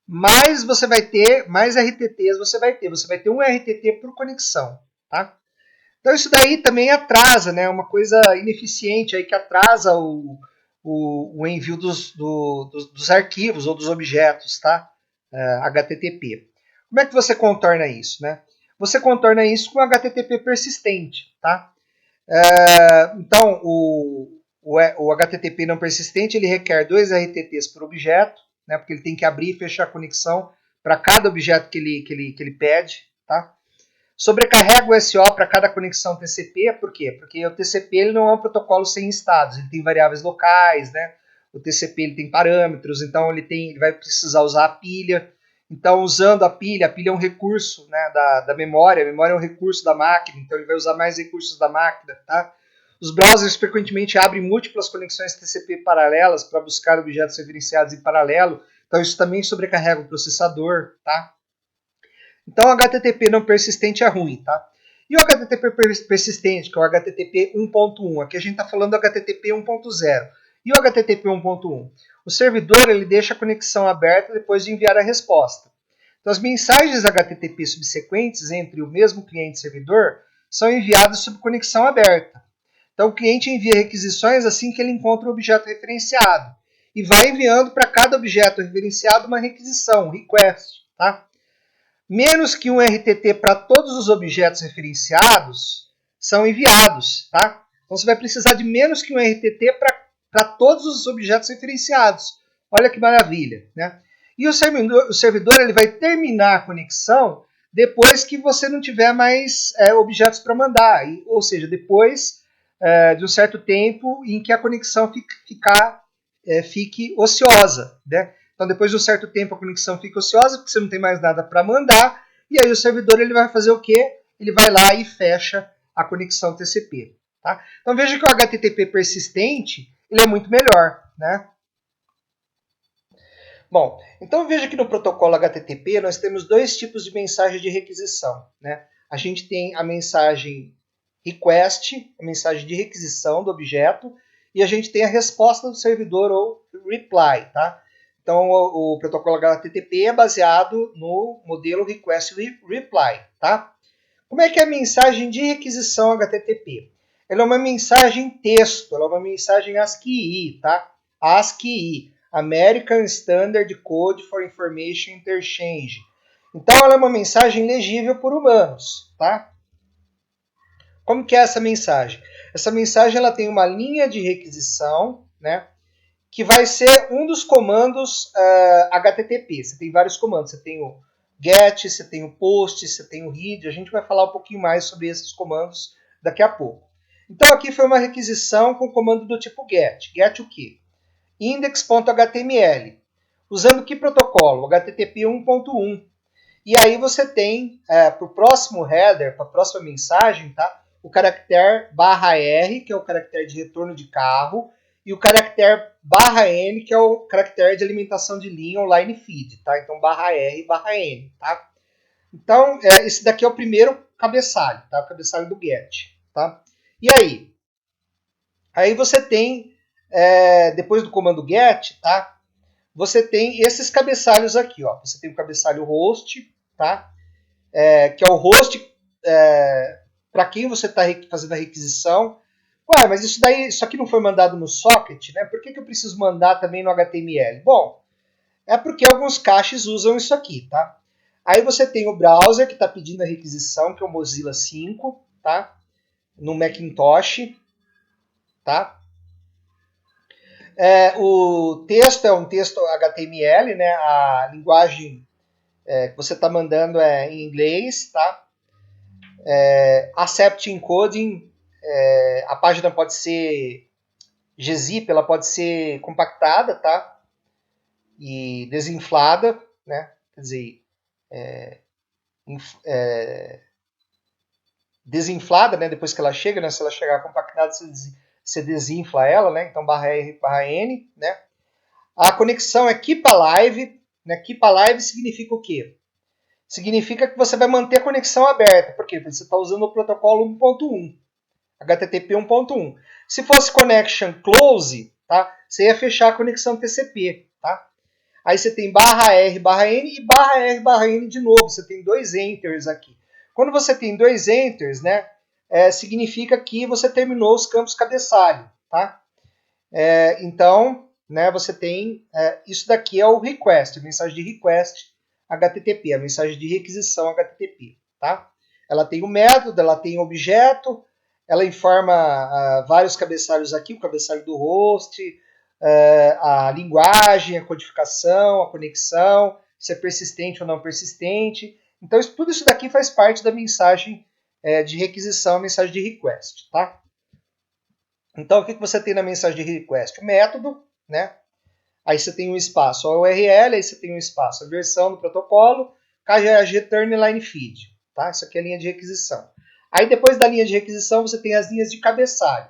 mais você vai ter, mais RTTs você vai ter. Você vai ter um RTT por conexão. Tá? Então isso daí também atrasa, né? Uma coisa ineficiente aí que atrasa o envio dos arquivos ou dos objetos, tá? HTTP. Como é que você contorna isso, né? Você contorna isso com HTTP persistente, tá? Então o HTTP não persistente ele requer 2 RTTs por objeto, né? Porque ele tem que abrir e fechar a conexão para cada objeto que ele pede, tá? Sobrecarrega o SO para cada conexão TCP, por quê? Porque o TCP ele não é um protocolo sem estados, ele tem variáveis locais, né? O TCP ele tem parâmetros, então ele vai precisar usar a pilha. Então, usando a pilha é um recurso, né, da memória, a memória é um recurso da máquina, então ele vai usar mais recursos da máquina, tá? Os browsers frequentemente abrem múltiplas conexões TCP paralelas para buscar objetos referenciados em paralelo, então isso também sobrecarrega o processador, tá? Então, o HTTP não persistente é ruim, tá? E o HTTP persistente, que é o HTTP 1.1, aqui a gente está falando do HTTP 1.0. E o HTTP 1.1? O servidor ele deixa a conexão aberta depois de enviar a resposta. Então, as mensagens HTTP subsequentes entre o mesmo cliente e servidor são enviadas sob conexão aberta. Então, o cliente envia requisições assim que ele encontra o objeto referenciado e vai enviando para cada objeto referenciado uma requisição, um request, tá? Menos que um RTT para todos os objetos referenciados são enviados, tá? Então você vai precisar de menos que um RTT para todos os objetos referenciados. Olha que maravilha, né? E o servidor ele vai terminar a conexão depois que você não tiver mais objetos para mandar, ou seja, depois de um certo tempo em que a conexão fique ociosa, né? Então, depois de um certo tempo, a conexão fica ociosa, porque você não tem mais nada para mandar, e aí o servidor ele vai fazer o quê? Ele vai lá e fecha a conexão TCP. Tá? Então, veja que o HTTP persistente ele é muito melhor. Né? Bom, então veja que no protocolo HTTP nós temos dois tipos de mensagem de requisição. Né? A gente tem a mensagem request, a mensagem de requisição do objeto, e a gente tem a resposta do servidor ou reply. Tá? Então, o protocolo HTTP é baseado no modelo Request Reply. Tá? Como é que é a mensagem de requisição HTTP? Ela é uma mensagem texto, ela é uma mensagem ASCII, tá? ASCII, American Standard Code for Information Interchange. Então, ela é uma mensagem legível por humanos, tá? Como que é essa mensagem? Essa mensagem ela tem uma linha de requisição, né? Que vai ser um dos comandos HTTP. Você tem vários comandos. Você tem o GET, você tem o POST, você tem o READ. A gente vai falar um pouquinho mais sobre esses comandos daqui a pouco. Então aqui foi uma requisição com comando do tipo get. Get o quê? Index.html. Usando que protocolo? HTTP 1.1. E aí você tem, para o próximo header, para a próxima mensagem, tá? O caractere /R, que é o caractere de retorno de carro, e o caractere /N, que é o caractere de alimentação de linha online feed, tá? Então /R, /N, tá? Então, esse daqui é o primeiro cabeçalho, tá? O cabeçalho do get, tá? E aí? Aí você tem, depois do comando get, tá? Você tem esses cabeçalhos aqui, ó. Você tem o cabeçalho host, tá? Que é o host para quem você está fazendo a requisição. Ué, mas isso aqui não foi mandado no socket, né? Por que eu preciso mandar também no HTML? Bom, é porque alguns caches usam isso aqui, tá? Aí você tem o browser que está pedindo a requisição, que é o Mozilla 5, tá? No Macintosh, tá? O texto é um texto HTML, né? A linguagem que você está mandando é em inglês, tá? Accept encoding, a página pode ser gzip, ela pode ser compactada, tá? E desinflada, né? Quer dizer, desinflada, né? Depois que ela chega, né? Se ela chegar compactada, você desinfla ela, né? Então /R, /N, né? A conexão é keep alive, né? Keep alive significa o quê? Significa que você vai manter a conexão aberta. Por quê? Porque você está usando o protocolo 1.1, HTTP 1.1. Se fosse connection close, tá? Você ia fechar a conexão TCP, tá? Aí você tem /R, /N e /R, /N de novo. Você tem dois enters aqui. Quando você tem dois enters, né? Significa que você terminou os campos cabeçalho, tá? Então, né? Você tem isso daqui é o request, a mensagem de request HTTP, a mensagem de requisição HTTP, tá? Ela tem o método, ela tem o objeto, ela informa vários cabeçalhos aqui, o cabeçalho do host, a linguagem, a codificação, a conexão, se é persistente ou não persistente. Então, tudo isso daqui faz parte da mensagem de requisição, a mensagem de request, tá? Então, o que você tem na mensagem de request? O método, né? Aí você tem um espaço a URL, aí você tem um espaço a versão do protocolo, return line feed, tá? Isso aqui é a linha de requisição. Aí depois da linha de requisição você tem as linhas de cabeçalho.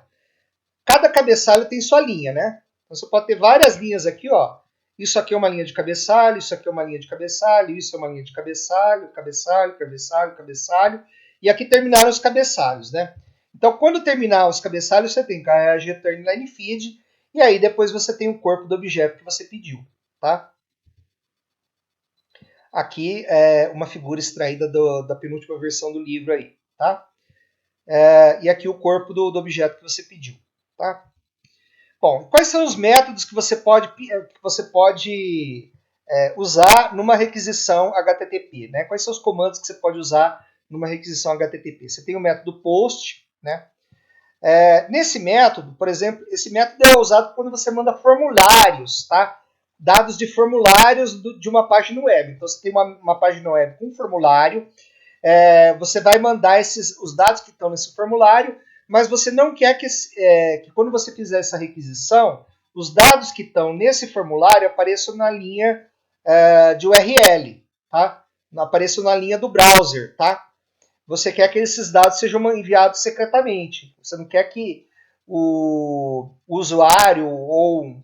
Cada cabeçalho tem sua linha, né? Então você pode ter várias linhas aqui, ó. Isso aqui é uma linha de cabeçalho, isso aqui é uma linha de cabeçalho, isso é uma linha de cabeçalho, cabeçalho, cabeçalho, cabeçalho. E aqui terminaram os cabeçalhos, né? Então quando terminar os cabeçalhos você tem return line feed, e aí depois você tem o corpo do objeto que você pediu, tá? Aqui é uma figura extraída da penúltima versão do livro aí, tá? E aqui o corpo do objeto que você pediu, tá? Bom, quais são os métodos que você pode usar numa requisição HTTP, né? Quais são os comandos que você pode usar numa requisição HTTP? Você tem o método POST, né? Nesse método, por exemplo, esse método é usado quando você manda formulários, tá? Dados de formulários de uma página web. Então, você tem uma página web com formulário, você vai mandar os dados que estão nesse formulário, mas você não quer que quando você fizer essa requisição, os dados que estão nesse formulário apareçam na linha de URL, tá? Apareçam na linha do browser, tá? Você quer que esses dados sejam enviados secretamente. Você não quer que o usuário ou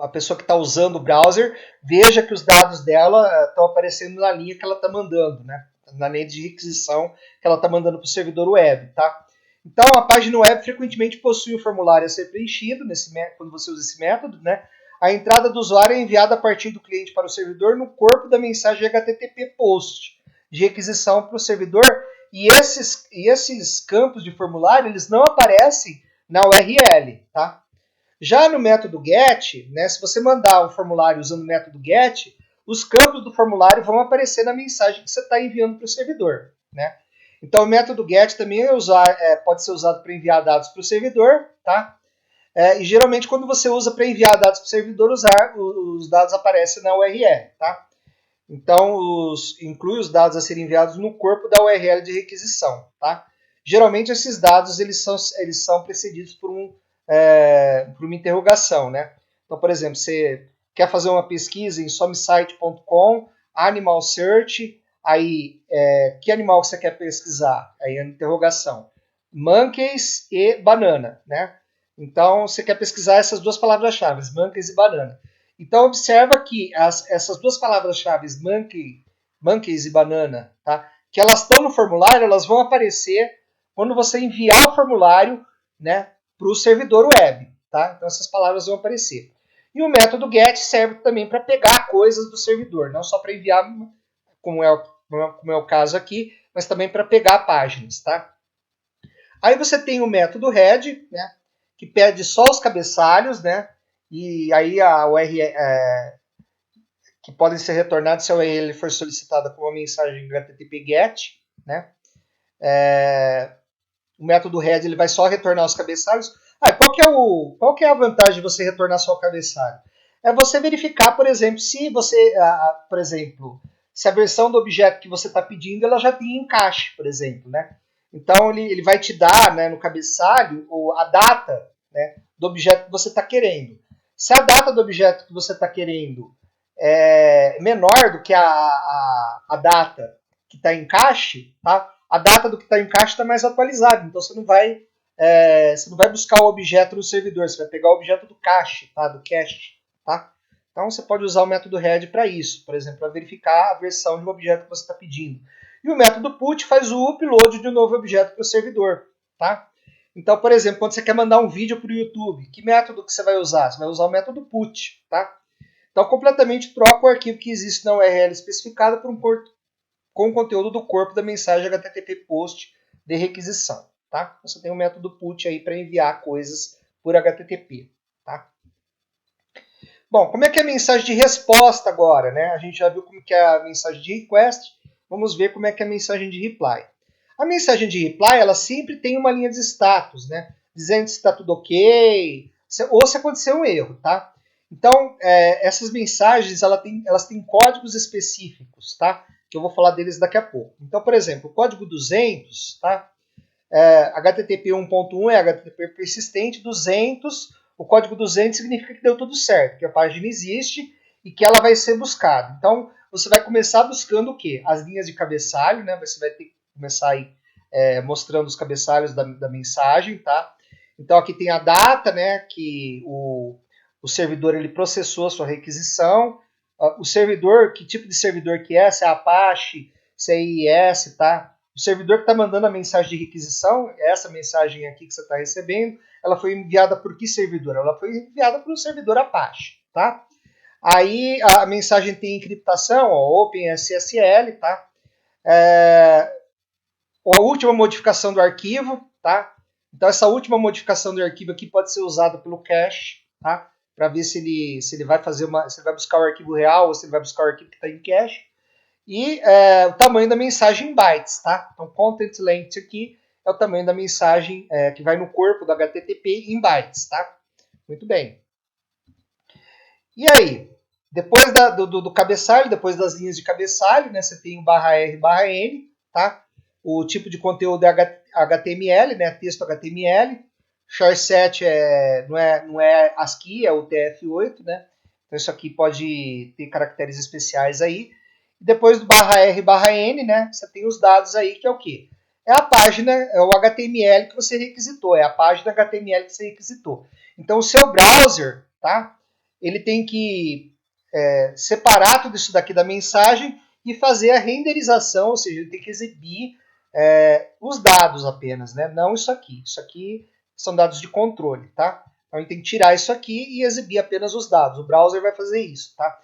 a pessoa que está usando o browser veja que os dados dela estão aparecendo na linha que ela está mandando, né? Na linha de requisição que ela está mandando para o servidor web, tá? Então, a página web frequentemente possui um formulário a ser preenchido quando você usa esse método, né? A entrada do usuário é enviada a partir do cliente para o servidor no corpo da mensagem HTTP POST de requisição para o servidor, e esses campos de formulário eles não aparecem na URL, tá? Já no método GET, né, se você mandar um formulário usando o método GET, os campos do formulário vão aparecer na mensagem que você está enviando para o servidor, né? Então o método GET também pode ser usado para enviar dados para o servidor, tá? E geralmente quando você usa para enviar dados para o servidor, os dados aparecem na URL, tá? Então, inclui os dados a serem enviados no corpo da URL de requisição. Tá? Geralmente, esses dados eles são precedidos por uma interrogação. Né? Então, por exemplo, você quer fazer uma pesquisa em somesite.com, animal search, aí que animal você quer pesquisar? Aí a interrogação. Monkeys e banana. Né? Então, você quer pesquisar essas duas palavras-chave, monkeys e banana. Então, observa que essas duas palavras-chave, monkeys e banana, tá? Que elas estão no formulário, elas vão aparecer quando você enviar o formulário, né, para o servidor web. Tá? Então, essas palavras vão aparecer. E o método GET serve também para pegar coisas do servidor, não só para enviar, como é o caso aqui, mas também para pegar páginas. Tá? Aí você tem o método head, né, que pede só os cabeçalhos, né, e aí a URL que podem ser retornados se a URL for solicitada com uma mensagem HTTP GET, né. O método head ele vai só retornar os cabeçalhos. Qual que é a vantagem de você retornar só o cabeçalho? É você verificar, por exemplo, se a versão do objeto que você está pedindo ela já tem encaixe, por exemplo, né? Então ele vai te dar, né, no cabeçalho a data, né, do objeto que você está querendo. Se a data do objeto que você está querendo é menor do que a data que está em cache, tá? A data do que está em cache está mais atualizada, então você não vai buscar o objeto no servidor, você vai pegar o objeto do cache, tá? Do cache, tá? Então você pode usar o método head para isso, por exemplo, para verificar a versão de um objeto que você está pedindo. E o método put faz o upload de um novo objeto para o servidor, tá? Então, por exemplo, quando você quer mandar um vídeo para o YouTube, que método que você vai usar? Você vai usar o método put, tá? Então, completamente troca o arquivo que existe na URL especificada por com o conteúdo do corpo da mensagem HTTP POST de requisição. Tá? Você tem o método put aí para enviar coisas por HTTP. Tá? Bom, como é que é a mensagem de resposta agora? Né? A gente já viu como que é a mensagem de request. Vamos ver como é que é a mensagem de reply. A mensagem de reply ela sempre tem uma linha de status, né? Dizendo se está tudo ok, ou se aconteceu um erro. Tá? Então, essas mensagens elas têm códigos específicos, tá? Que eu vou falar deles daqui a pouco. Então, por exemplo, o código 200, tá? HTTP 1.1 é HTTP persistente, 200, o código 200 significa que deu tudo certo, que a página existe e que ela vai ser buscada. Então, você vai começar buscando o quê? As linhas de cabeçalho, né? Você vai ter que começar aí mostrando os cabeçalhos da mensagem, tá? Então, aqui tem a data, né? Que o servidor ele processou a sua requisição. O servidor, que tipo de servidor que é? Se é Apache, se é IIS, tá? O servidor que está mandando a mensagem de requisição, essa mensagem aqui que você está recebendo, ela foi enviada por que servidor? Ela foi enviada para o servidor Apache, tá? Aí a mensagem tem encriptação, ó, OpenSSL, tá? A última modificação do arquivo, tá? Então essa última modificação do arquivo aqui pode ser usada pelo cache, tá? Para ver se ele vai fazer se ele vai buscar o arquivo real ou se ele vai buscar o arquivo que está em cache. E o tamanho da mensagem em bytes, tá? Então content length aqui é o tamanho da mensagem que vai no corpo do HTTP em bytes, tá? Muito bem. E aí, depois do cabeçalho, depois das linhas de cabeçalho, né, você tem o /R, /N, tá? O tipo de conteúdo é HTML, né, texto HTML. Charset não é ASCII, é o TF8, né? Então isso aqui pode ter caracteres especiais aí. E depois do /R, /N, né, você tem os dados aí, que é o quê? É a página, é o HTML que você requisitou, é a página HTML que você requisitou. Então o seu browser, tá? Ele tem que separar tudo isso daqui da mensagem e fazer a renderização, ou seja, ele tem que exibir os dados apenas, né? Não isso aqui. Isso aqui são dados de controle, tá? Então ele tem que tirar isso aqui e exibir apenas os dados. O browser vai fazer isso, tá?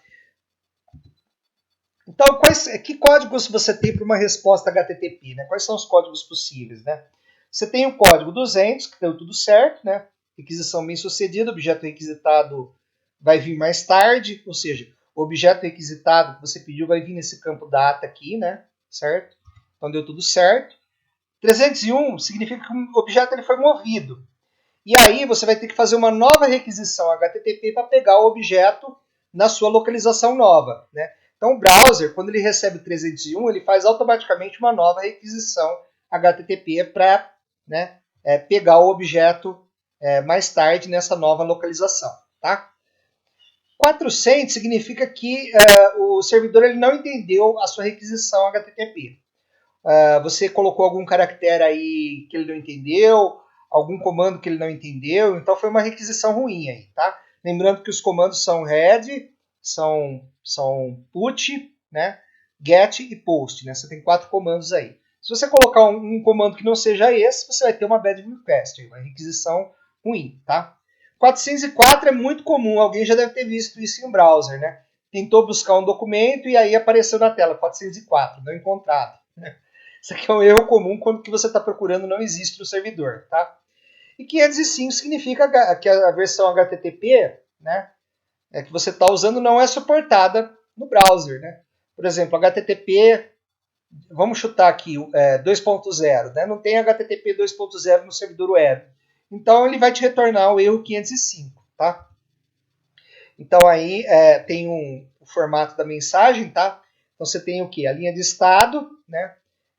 Então, que códigos você tem para uma resposta HTTP? Né? Quais são os códigos possíveis? Né? Você tem o código 200, que deu tudo certo, né? Requisição bem sucedida, objeto requisitado vai vir mais tarde, ou seja, o objeto requisitado que você pediu vai vir nesse campo data aqui, né? Certo? Então deu tudo certo. 301 significa que o objeto ele foi movido. E aí você vai ter que fazer uma nova requisição HTTP para pegar o objeto na sua localização nova, né? Então o browser, quando ele recebe o 301, ele faz automaticamente uma nova requisição HTTP para, né, pegar o objeto mais tarde nessa nova localização. Tá? 400 significa que o servidor ele não entendeu a sua requisição HTTP. Você colocou algum caractere aí que ele não entendeu, algum comando que ele não entendeu, então foi uma requisição ruim aí, tá? Lembrando que os comandos são read, são put, né, get e post, né? Você tem 4 comandos aí. Se você colocar um comando que não seja esse, você vai ter uma bad request, uma requisição ruim, tá? 404 é muito comum, alguém já deve ter visto isso em um browser, né? Tentou buscar um documento e aí apareceu na tela 404, não encontrado. Isso aqui é um erro comum quando que você está procurando não existe no servidor, tá? E 505 significa que a versão HTTP, né, que você está usando não é suportada no browser, né? Por exemplo, HTTP, vamos chutar aqui 2.0, né? Não tem HTTP 2.0 no servidor web. Então ele vai te retornar o erro 505, tá? Então aí tem o formato da mensagem, tá? Então você tem o que? A linha de estado, né?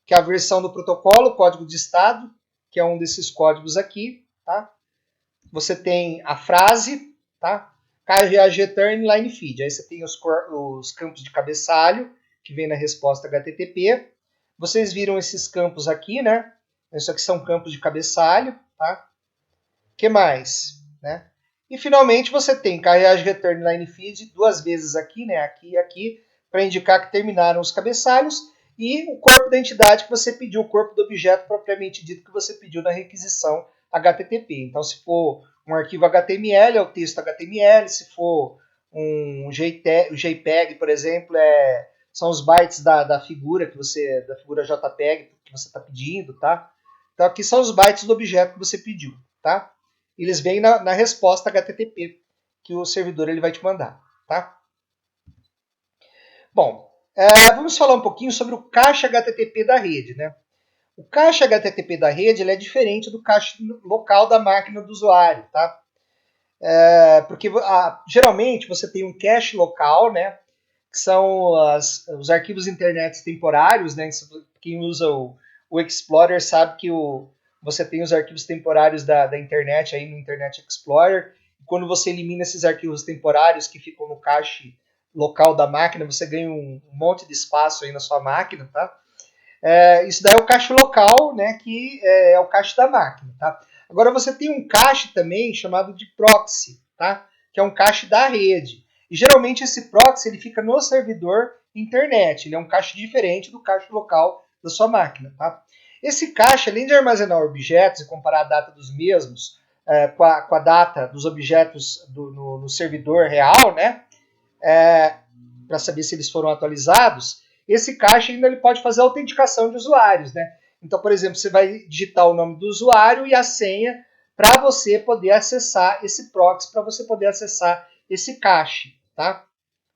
Que é a versão do protocolo, código de estado, que é um desses códigos aqui, tá? Você tem a frase, tá? KRH return line feed. Aí você tem os campos de cabeçalho, que vem na resposta HTTP. Vocês viram esses campos aqui, né? Isso aqui são campos de cabeçalho, tá? O que mais? Né? E finalmente você tem KRH return line feed 2 vezes aqui, né? Aqui e aqui, para indicar que terminaram os cabeçalhos. E o corpo da entidade que você pediu, o corpo do objeto propriamente dito que você pediu na requisição HTTP. Então, se for um arquivo HTML, é o texto HTML. Se for um JPEG, por exemplo, são os bytes da figura da figura JPEG que você está pedindo, tá? Então, aqui são os bytes do objeto que você pediu, tá? Eles vêm na resposta HTTP que o servidor ele vai te mandar, tá? Bom, vamos falar um pouquinho sobre o cache HTTP da rede, né? O cache HTTP da rede ele é diferente do cache local da máquina do usuário, tá? Porque geralmente você tem um cache local, né? Que são os arquivos internet temporários, né? Quem usa o Explorer sabe que você tem os arquivos temporários da internet aí no Internet Explorer. Quando você elimina esses arquivos temporários que ficam no cache local da máquina, você ganha um monte de espaço aí na sua máquina, tá? Isso daí é o cache local, né, que é o cache da máquina, tá? Agora você tem um cache também chamado de proxy, tá? Que é um cache da rede. E geralmente esse proxy ele fica no servidor internet, ele é um cache diferente do cache local da sua máquina, tá? Esse cache, além de armazenar objetos e comparar a data dos mesmos com a data dos objetos no servidor real, né? Para saber se eles foram atualizados, esse cache ainda ele pode fazer autenticação de usuários, né? Então, por exemplo, você vai digitar o nome do usuário e a senha para você poder acessar esse proxy, para você poder acessar esse cache, tá?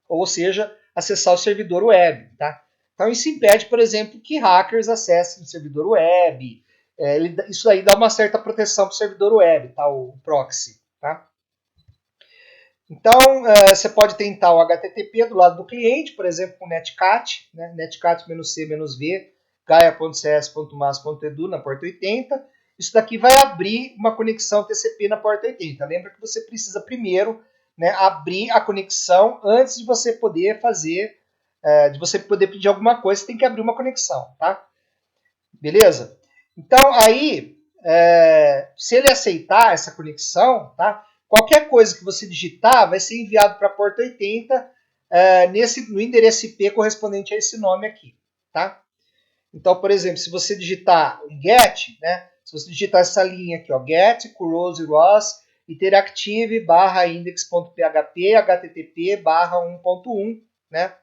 Ou seja, acessar o servidor web, tá? Então, isso impede, por exemplo, que hackers acessem o servidor web. Isso aí dá uma certa proteção para o servidor web, tá? O proxy, tá? Então, você pode tentar o HTTP do lado do cliente, por exemplo, com netcat, né? netcat-c-v, gaia.cs.mas.edu na porta 80. Isso daqui vai abrir uma conexão TCP na porta 80. Lembra que você precisa primeiro, né, abrir a conexão antes de você poder fazer, de você poder pedir alguma coisa, você tem que abrir uma conexão, tá? Beleza? Então, aí, se ele aceitar essa conexão, tá? Qualquer coisa que você digitar vai ser enviado para a porta 80 no endereço IP correspondente a esse nome aqui, tá? Então, por exemplo, se você digitar um get, né? Se você digitar essa linha aqui, ó, get, Kurose ROS, interactive barra index.php, http barra 1.1, né?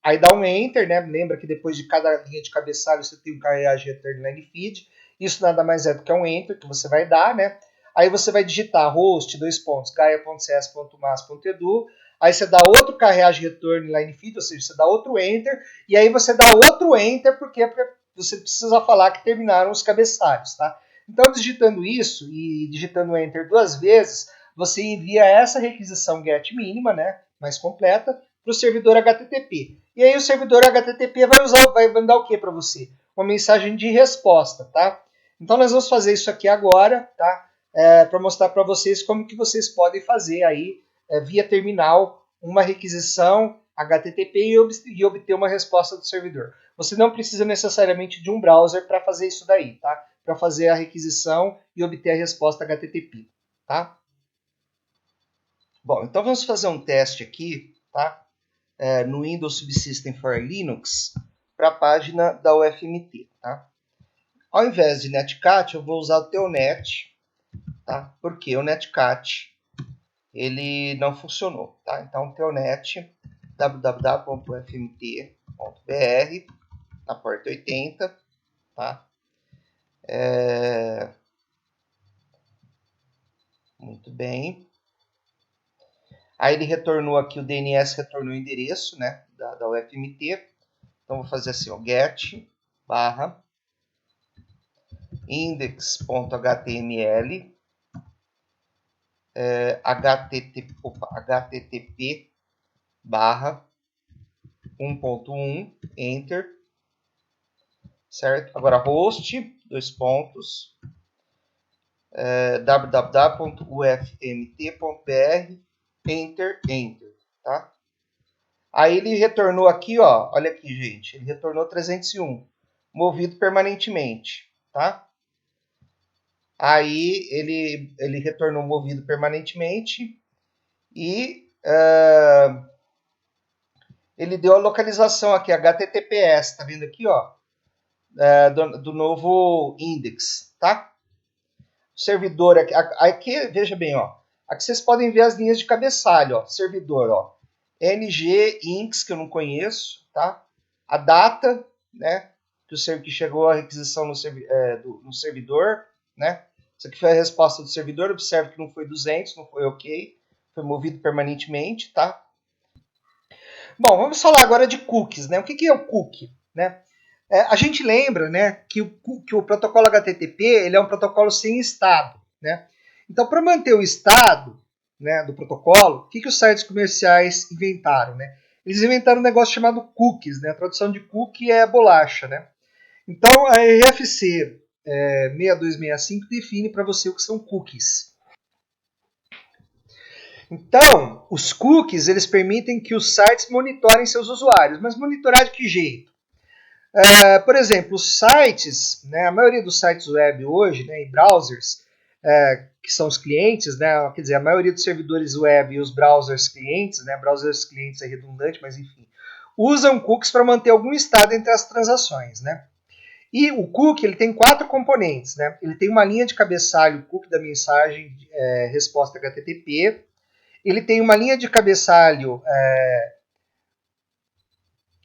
Aí dá um enter, né? Lembra que depois de cada linha de cabeçalho você tem um KRH return line feed. Isso nada mais é do que um enter que você vai dar, né? Aí você vai digitar host, gaia.cs.mas.edu. Aí você dá outro KRH return line feed, ou seja, você dá outro enter. E aí você dá outro enter porque você precisa falar que terminaram os cabeçalhos, tá? Então, digitando isso e digitando enter 2 vezes, você envia essa requisição get mínima, né? Mais completa, para o servidor HTTP. E aí o servidor HTTP vai mandar o que para você? Uma mensagem de resposta, tá? Então nós vamos fazer isso aqui agora, tá? Para mostrar para vocês como que vocês podem fazer aí via terminal uma requisição HTTP e obter uma resposta do servidor. Você não precisa necessariamente de um browser para fazer isso daí, tá? Para fazer a requisição e obter a resposta HTTP, tá? Bom, então vamos fazer um teste aqui, tá? No Windows Subsystem for Linux para a página da UFMT, tá? Ao invés de Netcat, eu vou usar o Telnet, tá? Porque o Netcat ele não funcionou, tá? Então, Telnet www.ufmt.br na porta 80, tá? Muito bem. Aí ele retornou aqui, o DNS retornou o endereço, né, da UFMT. Então vou fazer assim, ó, get barra index.html http barra 1.1 enter, certo? Agora host, dois pontos, www.ufmt.br enter, tá? Aí ele retornou aqui, ó, olha aqui, gente, ele retornou 301, movido permanentemente, tá? Aí ele retornou movido permanentemente e ele deu a localização aqui, HTTPS, tá vendo aqui, ó, do novo index, tá? O servidor aqui, veja bem, ó, aqui vocês podem ver as linhas de cabeçalho, ó, servidor, ó, NG-INX, que eu não conheço, tá? A data, né, que chegou a requisição no servidor, né? Isso aqui foi a resposta do servidor, observe que não foi 200, não foi OK, foi movido permanentemente, tá? Bom, vamos falar agora de cookies, né? O que é o cookie, né? A gente lembra, né, que o protocolo HTTP ele é um protocolo sem estado, né? Então, para manter o estado, né, do protocolo, o que os sites comerciais inventaram, né? Eles inventaram um negócio chamado cookies, né? A tradução de cookie é bolacha, né? Então, a RFC 6265 define para você o que são cookies. Então, os cookies eles permitem que os sites monitorem seus usuários, mas monitorar de que jeito? Por exemplo, os sites, né, a maioria dos sites web hoje, né, em browsers, que são os clientes, né, quer dizer, a maioria dos servidores web e os browsers clientes, né, browsers clientes é redundante, mas enfim, usam cookies para manter algum estado entre as transações, né? E o cookie ele tem 4 componentes, né? Ele tem uma linha de cabeçalho cookie da mensagem resposta HTTP, ele tem uma linha de cabeçalho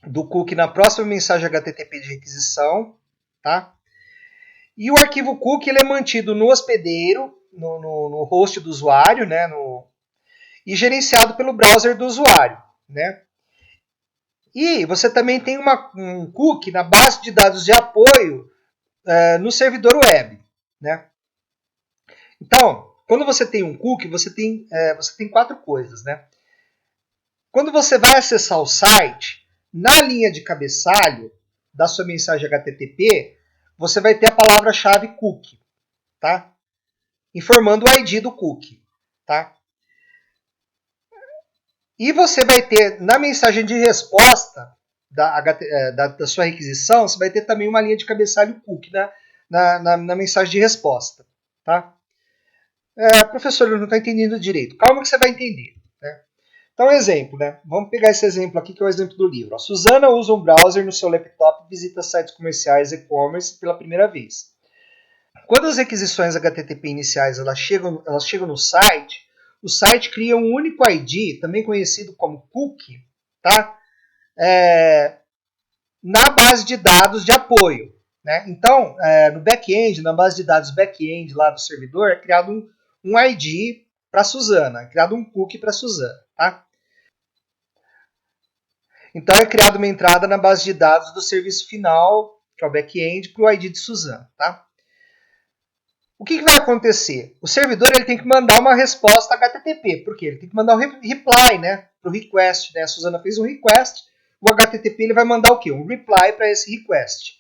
do cookie na próxima mensagem HTTP de requisição, tá? E o arquivo cookie ele é mantido no hospedeiro, no host do usuário, né? E gerenciado pelo browser do usuário, né? E você também tem um cookie na base de dados de apoio no servidor web, né? Então, quando você tem um cookie, você tem 4 coisas, né? Quando você vai acessar o site, na linha de cabeçalho da sua mensagem HTTP, você vai ter a palavra-chave cookie, tá? Informando o ID do cookie, tá? E você vai ter, na mensagem de resposta da sua requisição, você vai ter também uma linha de cabeçalho cookie na mensagem de resposta, tá? Professor, eu não estou entendendo direito. Calma que você vai entender. Né? Então, exemplo, né? Vamos pegar esse exemplo aqui, que é o exemplo do livro. A Suzana usa um browser no seu laptop e visita sites comerciais e-commerce pela primeira vez. Quando as requisições HTTP iniciais elas chegam no site, o site cria um único ID, também conhecido como cookie, tá? Na base de dados de apoio. Né? Então, no back-end, na base de dados back-end lá do servidor, é criado um ID para Suzana, é criado um cookie para Suzana. Tá? Então, é criada uma entrada na base de dados do serviço final, que é o back-end, para o ID de Suzana. Tá? O que vai acontecer? O servidor ele tem que mandar uma resposta HTTP. Por quê? Ele tem que mandar um reply, né? o request, né? A Suzana fez um request, o HTTP ele vai mandar o quê? Um reply para esse request.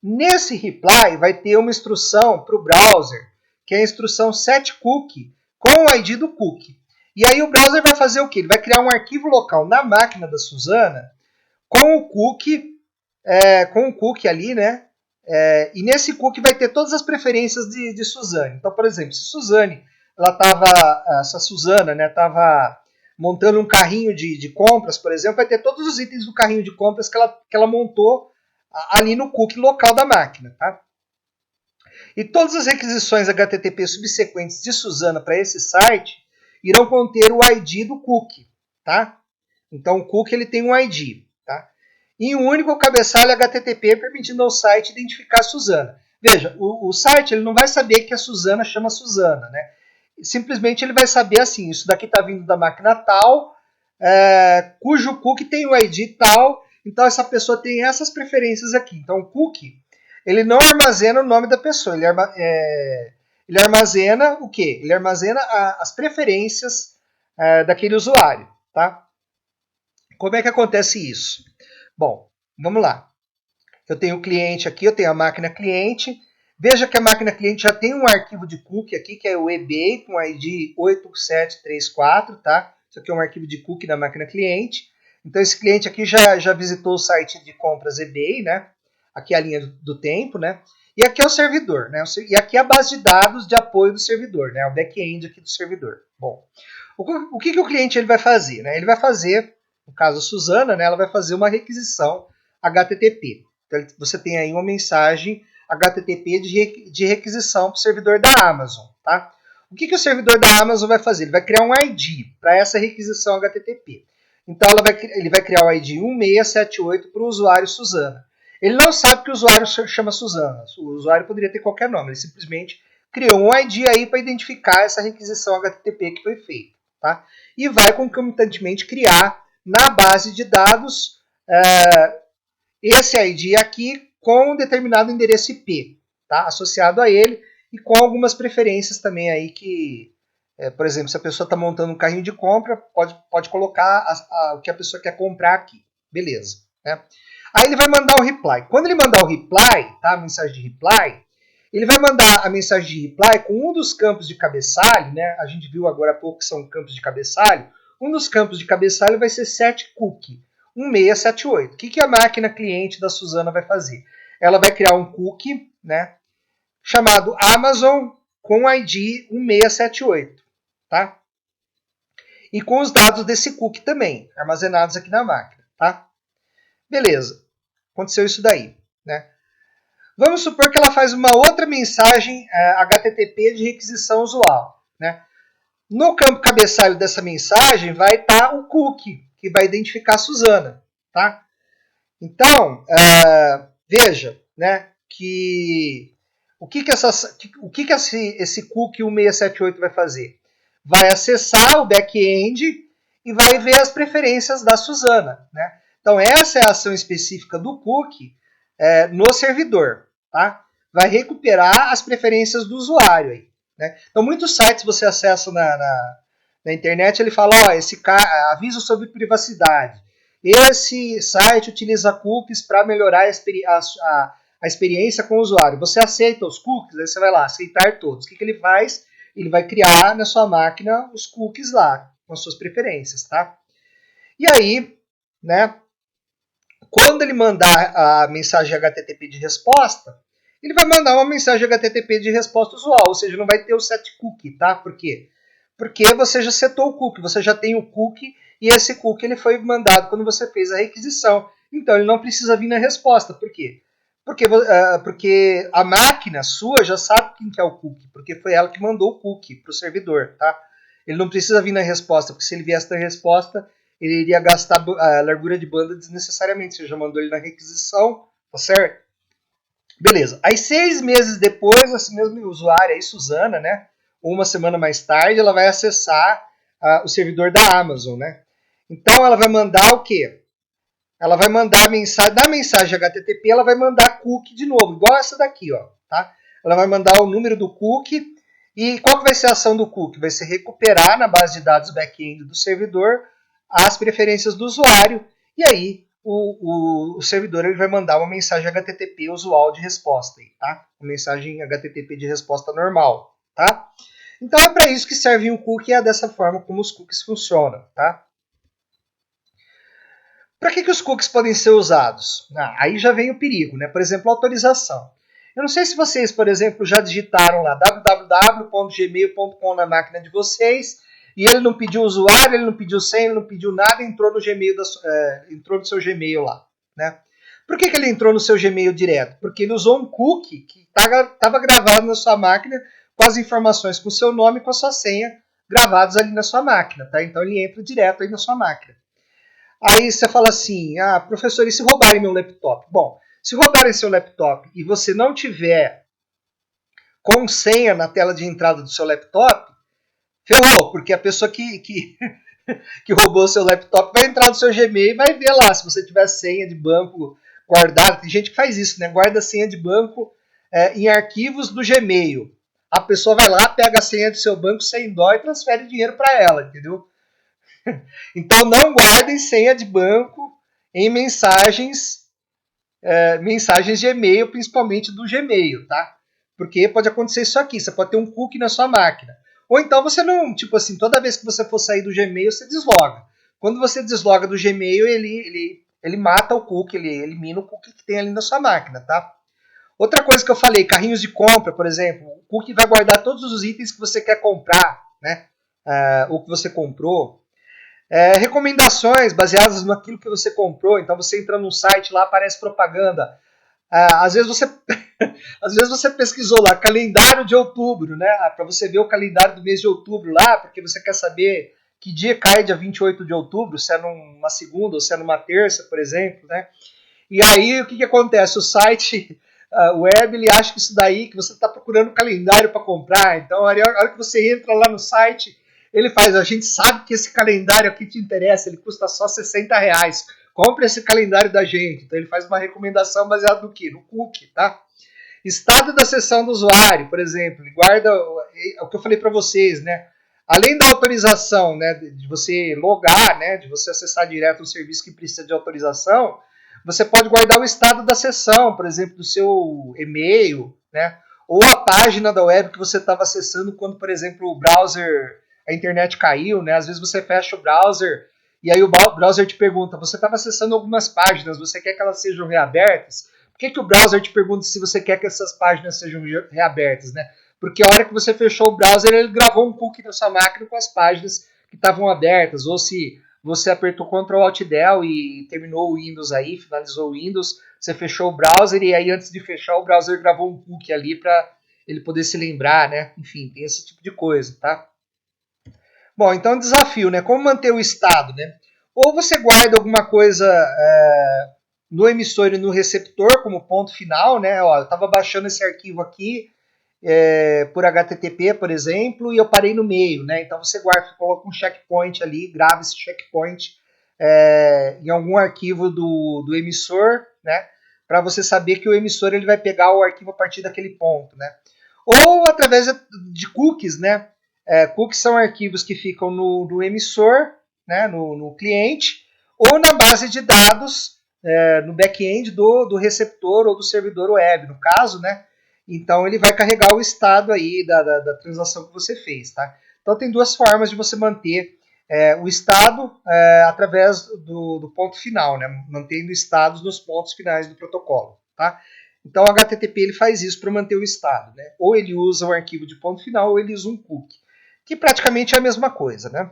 Nesse reply vai ter uma instrução para o browser, que é a instrução setCookie, com o ID do cookie. E aí o browser vai fazer o quê? Ele vai criar um arquivo local na máquina da Suzana com o cookie ali, né? E nesse cookie vai ter todas as preferências de Suzane. Então, por exemplo, se a Suzana, né, estava montando um carrinho de compras, por exemplo, vai ter todos os itens do carrinho de compras que ela montou ali no cookie local da máquina, tá? E todas as requisições HTTP subsequentes de Suzana para esse site irão conter o ID do cookie, tá? Então o cookie ele tem um ID, tá? E um único cabeçalho HTTP permitindo ao site identificar a Suzana. Veja, o site ele não vai saber que a Suzana chama Suzana, né? Simplesmente ele vai saber assim, isso daqui está vindo da máquina tal, cujo cookie tem o ID tal, então essa pessoa tem essas preferências aqui. Então o cookie, ele não armazena o nome da pessoa, ele armazena o quê? Ele armazena as preferências daquele usuário, tá? Como é que acontece isso? Bom, vamos lá. Eu tenho o cliente aqui, eu tenho a máquina cliente. Veja que a máquina cliente já tem um arquivo de cookie aqui, que é o eBay, com ID 8734, tá? Isso aqui é um arquivo de cookie da máquina cliente. Então esse cliente aqui já visitou o site de compras eBay, né? Aqui é a linha do tempo, né? E aqui é o servidor, né? E aqui é a base de dados de apoio do servidor, né? O back-end aqui do servidor. Bom, o que o cliente ele vai fazer, né? Ele vai fazer, no caso a Suzana, né? Ela vai fazer uma requisição HTTP. Então você tem aí uma mensagem HTTP de requisição para o servidor da Amazon, tá? O que o servidor da Amazon vai fazer? Ele vai criar um ID para essa requisição HTTP. Então ele vai criar o ID 1678 para o usuário Suzana. Ele não sabe que o usuário chama Suzana. O usuário poderia ter qualquer nome. Ele simplesmente criou um ID aí para identificar essa requisição HTTP que foi feita, tá? E vai concomitantemente criar na base de dados esse ID aqui com um determinado endereço IP, tá? Associado a ele e com algumas preferências também aí que, por exemplo, se a pessoa está montando um carrinho de compra, pode colocar o que a pessoa quer comprar aqui, beleza, né? Aí ele vai mandar o reply. Quando ele mandar o reply, tá? A mensagem de reply, ele vai mandar a mensagem de reply com um dos campos de cabeçalho, né? A gente viu agora há pouco que são campos de cabeçalho. Um dos campos de cabeçalho vai ser setCookie 1678. O que a máquina cliente da Suzana vai fazer? Ela vai criar um cookie, né, chamado Amazon com ID 1678, tá? E com os dados desse cookie também, armazenados aqui na máquina, tá? Beleza, aconteceu isso daí, né? Vamos supor que ela faz uma outra mensagem HTTP de requisição usual, né? No campo cabeçalho dessa mensagem vai estar o cookie, que vai identificar a Suzana, tá? Então, veja, né, que o que esse cookie 1678 vai fazer? Vai acessar o back-end e vai ver as preferências da Suzana, né? Então, essa é a ação específica do cookie no servidor, tá? Vai recuperar as preferências do usuário aí, né? Então, muitos sites você acessa na internet, ele fala, aviso sobre privacidade. Esse site utiliza cookies para melhorar a experiência com o usuário. Você aceita os cookies? Aí você vai lá, aceitar todos. O que ele faz? Ele vai criar na sua máquina os cookies lá, com as suas preferências, tá? E aí, né, quando ele mandar a mensagem HTTP de resposta, ele vai mandar uma mensagem HTTP de resposta usual, ou seja, não vai ter o setCookie, tá? Por quê? Porque você já setou o cookie, você já tem o cookie e esse cookie ele foi mandado quando você fez a requisição. Então ele não precisa vir na resposta. Por quê? Porque a máquina sua já sabe quem que é o cookie, porque foi ela que mandou o cookie para o servidor, tá? Ele não precisa vir na resposta, porque se ele viesse na resposta, ele iria gastar a largura de banda desnecessariamente. Você já mandou ele na requisição, tá certo? Beleza. Aí 6 meses depois, esse mesmo usuário aí, Suzana, né? Uma semana mais tarde, ela vai acessar o servidor da Amazon, né? Então ela vai mandar o quê? Ela vai mandar a mensagem, da mensagem HTTP, ela vai mandar cookie de novo, igual essa daqui, ó, tá? Ela vai mandar o número do cookie e qual que vai ser a ação do cookie? Vai ser recuperar na base de dados back-end do servidor as preferências do usuário, e aí o servidor ele vai mandar uma mensagem HTTP usual de resposta, aí, tá? Uma mensagem HTTP de resposta normal, tá? Então é para isso que serve um cookie, é dessa forma como os cookies funcionam, tá? Para que os cookies podem ser usados? Aí já vem o perigo, né? Por exemplo, autorização. Eu não sei se vocês, por exemplo, já digitaram lá www.gmail.com na máquina de vocês e ele não pediu usuário, ele não pediu senha, ele não pediu nada, entrou no Gmail entrou no seu Gmail lá, né? Por que ele entrou no seu Gmail direto? Porque ele usou um cookie que estava gravado na sua máquina com as informações com o seu nome e com a sua senha gravados ali na sua máquina, tá? Então ele entra direto aí na sua máquina. Aí você fala assim, professor, e se roubarem meu laptop? Bom, se roubarem seu laptop e você não tiver com senha na tela de entrada do seu laptop, ferrou, porque a pessoa que roubou seu laptop vai entrar no seu Gmail e vai ver lá se você tiver senha de banco guardada. Tem gente que faz isso, né? Guarda a senha de banco em arquivos do Gmail. A pessoa vai lá, pega a senha do seu banco sem dó e transfere dinheiro para ela, entendeu? Então não guardem senha de banco em mensagens de e-mail, principalmente do Gmail, tá? Porque pode acontecer isso aqui, você pode ter um cookie na sua máquina. Ou então você não, tipo assim, toda vez que você for sair do Gmail, você desloga. Quando você desloga do Gmail, ele mata o cookie, ele elimina o cookie que tem ali na sua máquina, tá? Outra coisa que eu falei, carrinhos de compra, por exemplo, o cookie vai guardar todos os itens que você quer comprar, né? Ou que você comprou. Recomendações baseadas naquilo que você comprou. Então você entra num site lá, aparece propaganda. Às vezes você às vezes você pesquisou lá calendário de outubro, né? Para você ver o calendário do mês de outubro lá, porque você quer saber que dia cai dia 28 de outubro, se é numa segunda ou se é numa terça, por exemplo, né? E aí o que acontece? O site web ele acha que isso daí, que você está procurando calendário para comprar. Então, a hora que você entra lá no site, ele faz, a gente sabe que esse calendário aqui te interessa, ele custa só R$60. Compre esse calendário da gente. Então ele faz uma recomendação baseada no quê? No cookie, tá? Estado da sessão do usuário, por exemplo, ele guarda o que eu falei para vocês, né? Além da autorização, né, de você logar, né, de você acessar direto um serviço que precisa de autorização, você pode guardar o estado da sessão, por exemplo, do seu e-mail, né, ou a página da web que você estava acessando quando, por exemplo, o browser, a internet caiu, né? Às vezes você fecha o browser e aí o browser te pergunta, você estava acessando algumas páginas, você quer que elas sejam reabertas? Por que o browser te pergunta se você quer que essas páginas sejam reabertas, né? Porque a hora que você fechou o browser, ele gravou um cookie na sua máquina com as páginas que estavam abertas, ou se você apertou Ctrl Alt Del e terminou o Windows aí, finalizou o Windows, você fechou o browser e aí antes de fechar o browser gravou um cookie ali para ele poder se lembrar, né? Enfim, tem esse tipo de coisa, tá? Bom, então desafio, né? Como manter o estado, né? Ou você guarda alguma coisa no emissor e no receptor como ponto final, né? Ó, eu estava baixando esse arquivo aqui por HTTP, por exemplo, e eu parei no meio, né? Então você guarda, coloca um checkpoint ali, grava esse checkpoint em algum arquivo do emissor, né? Para você saber que o emissor ele vai pegar o arquivo a partir daquele ponto, né? Ou através de cookies, né? Cookies são arquivos que ficam no emissor, né? No cliente, ou na base de dados, no back-end do receptor ou do servidor web, no caso, né? Então ele vai carregar o estado aí da transação que você fez, tá? Então tem duas formas de você manter o estado através do ponto final, né? Mantendo estados nos pontos finais do protocolo, tá? Então o HTTP ele faz isso para manter o estado, né? Ou ele usa o arquivo de ponto final ou ele usa um cookie, que praticamente é a mesma coisa, né?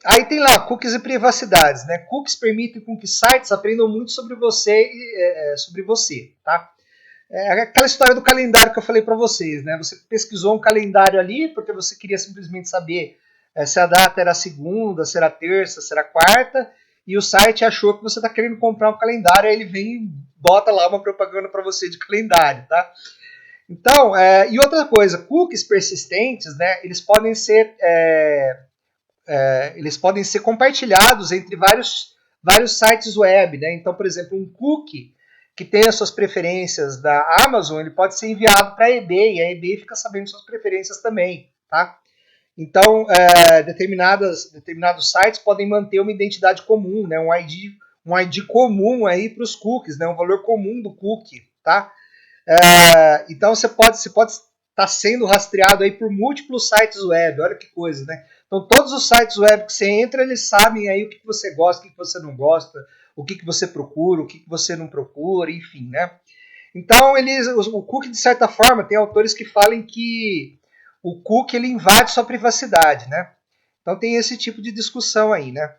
Aí tem lá cookies e privacidades, né? Cookies permitem com que sites aprendam muito sobre você, tá? Aquela história do calendário que eu falei para vocês, né? Você pesquisou um calendário ali porque você queria simplesmente saber se a data era segunda, se era terça, se era quarta, e o site achou que você está querendo comprar um calendário, aí ele vem e bota lá uma propaganda para você de calendário, tá? Então, e outra coisa, cookies persistentes, né? Eles podem ser compartilhados entre vários sites web, né? Então, por exemplo, um cookie que tem as suas preferências da Amazon, ele pode ser enviado para a eBay, e a eBay fica sabendo suas preferências também, tá? Então, determinados sites podem manter uma identidade comum, né, um ID comum aí para os cookies, né, um valor comum do cookie, tá? Então você pode estar sendo rastreado aí por múltiplos sites web, olha que coisa, né? Então todos os sites web que você entra, eles sabem aí o que você gosta, o que você não gosta, o que você procura, o que você não procura, enfim, né? Então o cookie de certa forma, tem autores que falam que o cookie ele invade sua privacidade, né? Então tem esse tipo de discussão aí, né?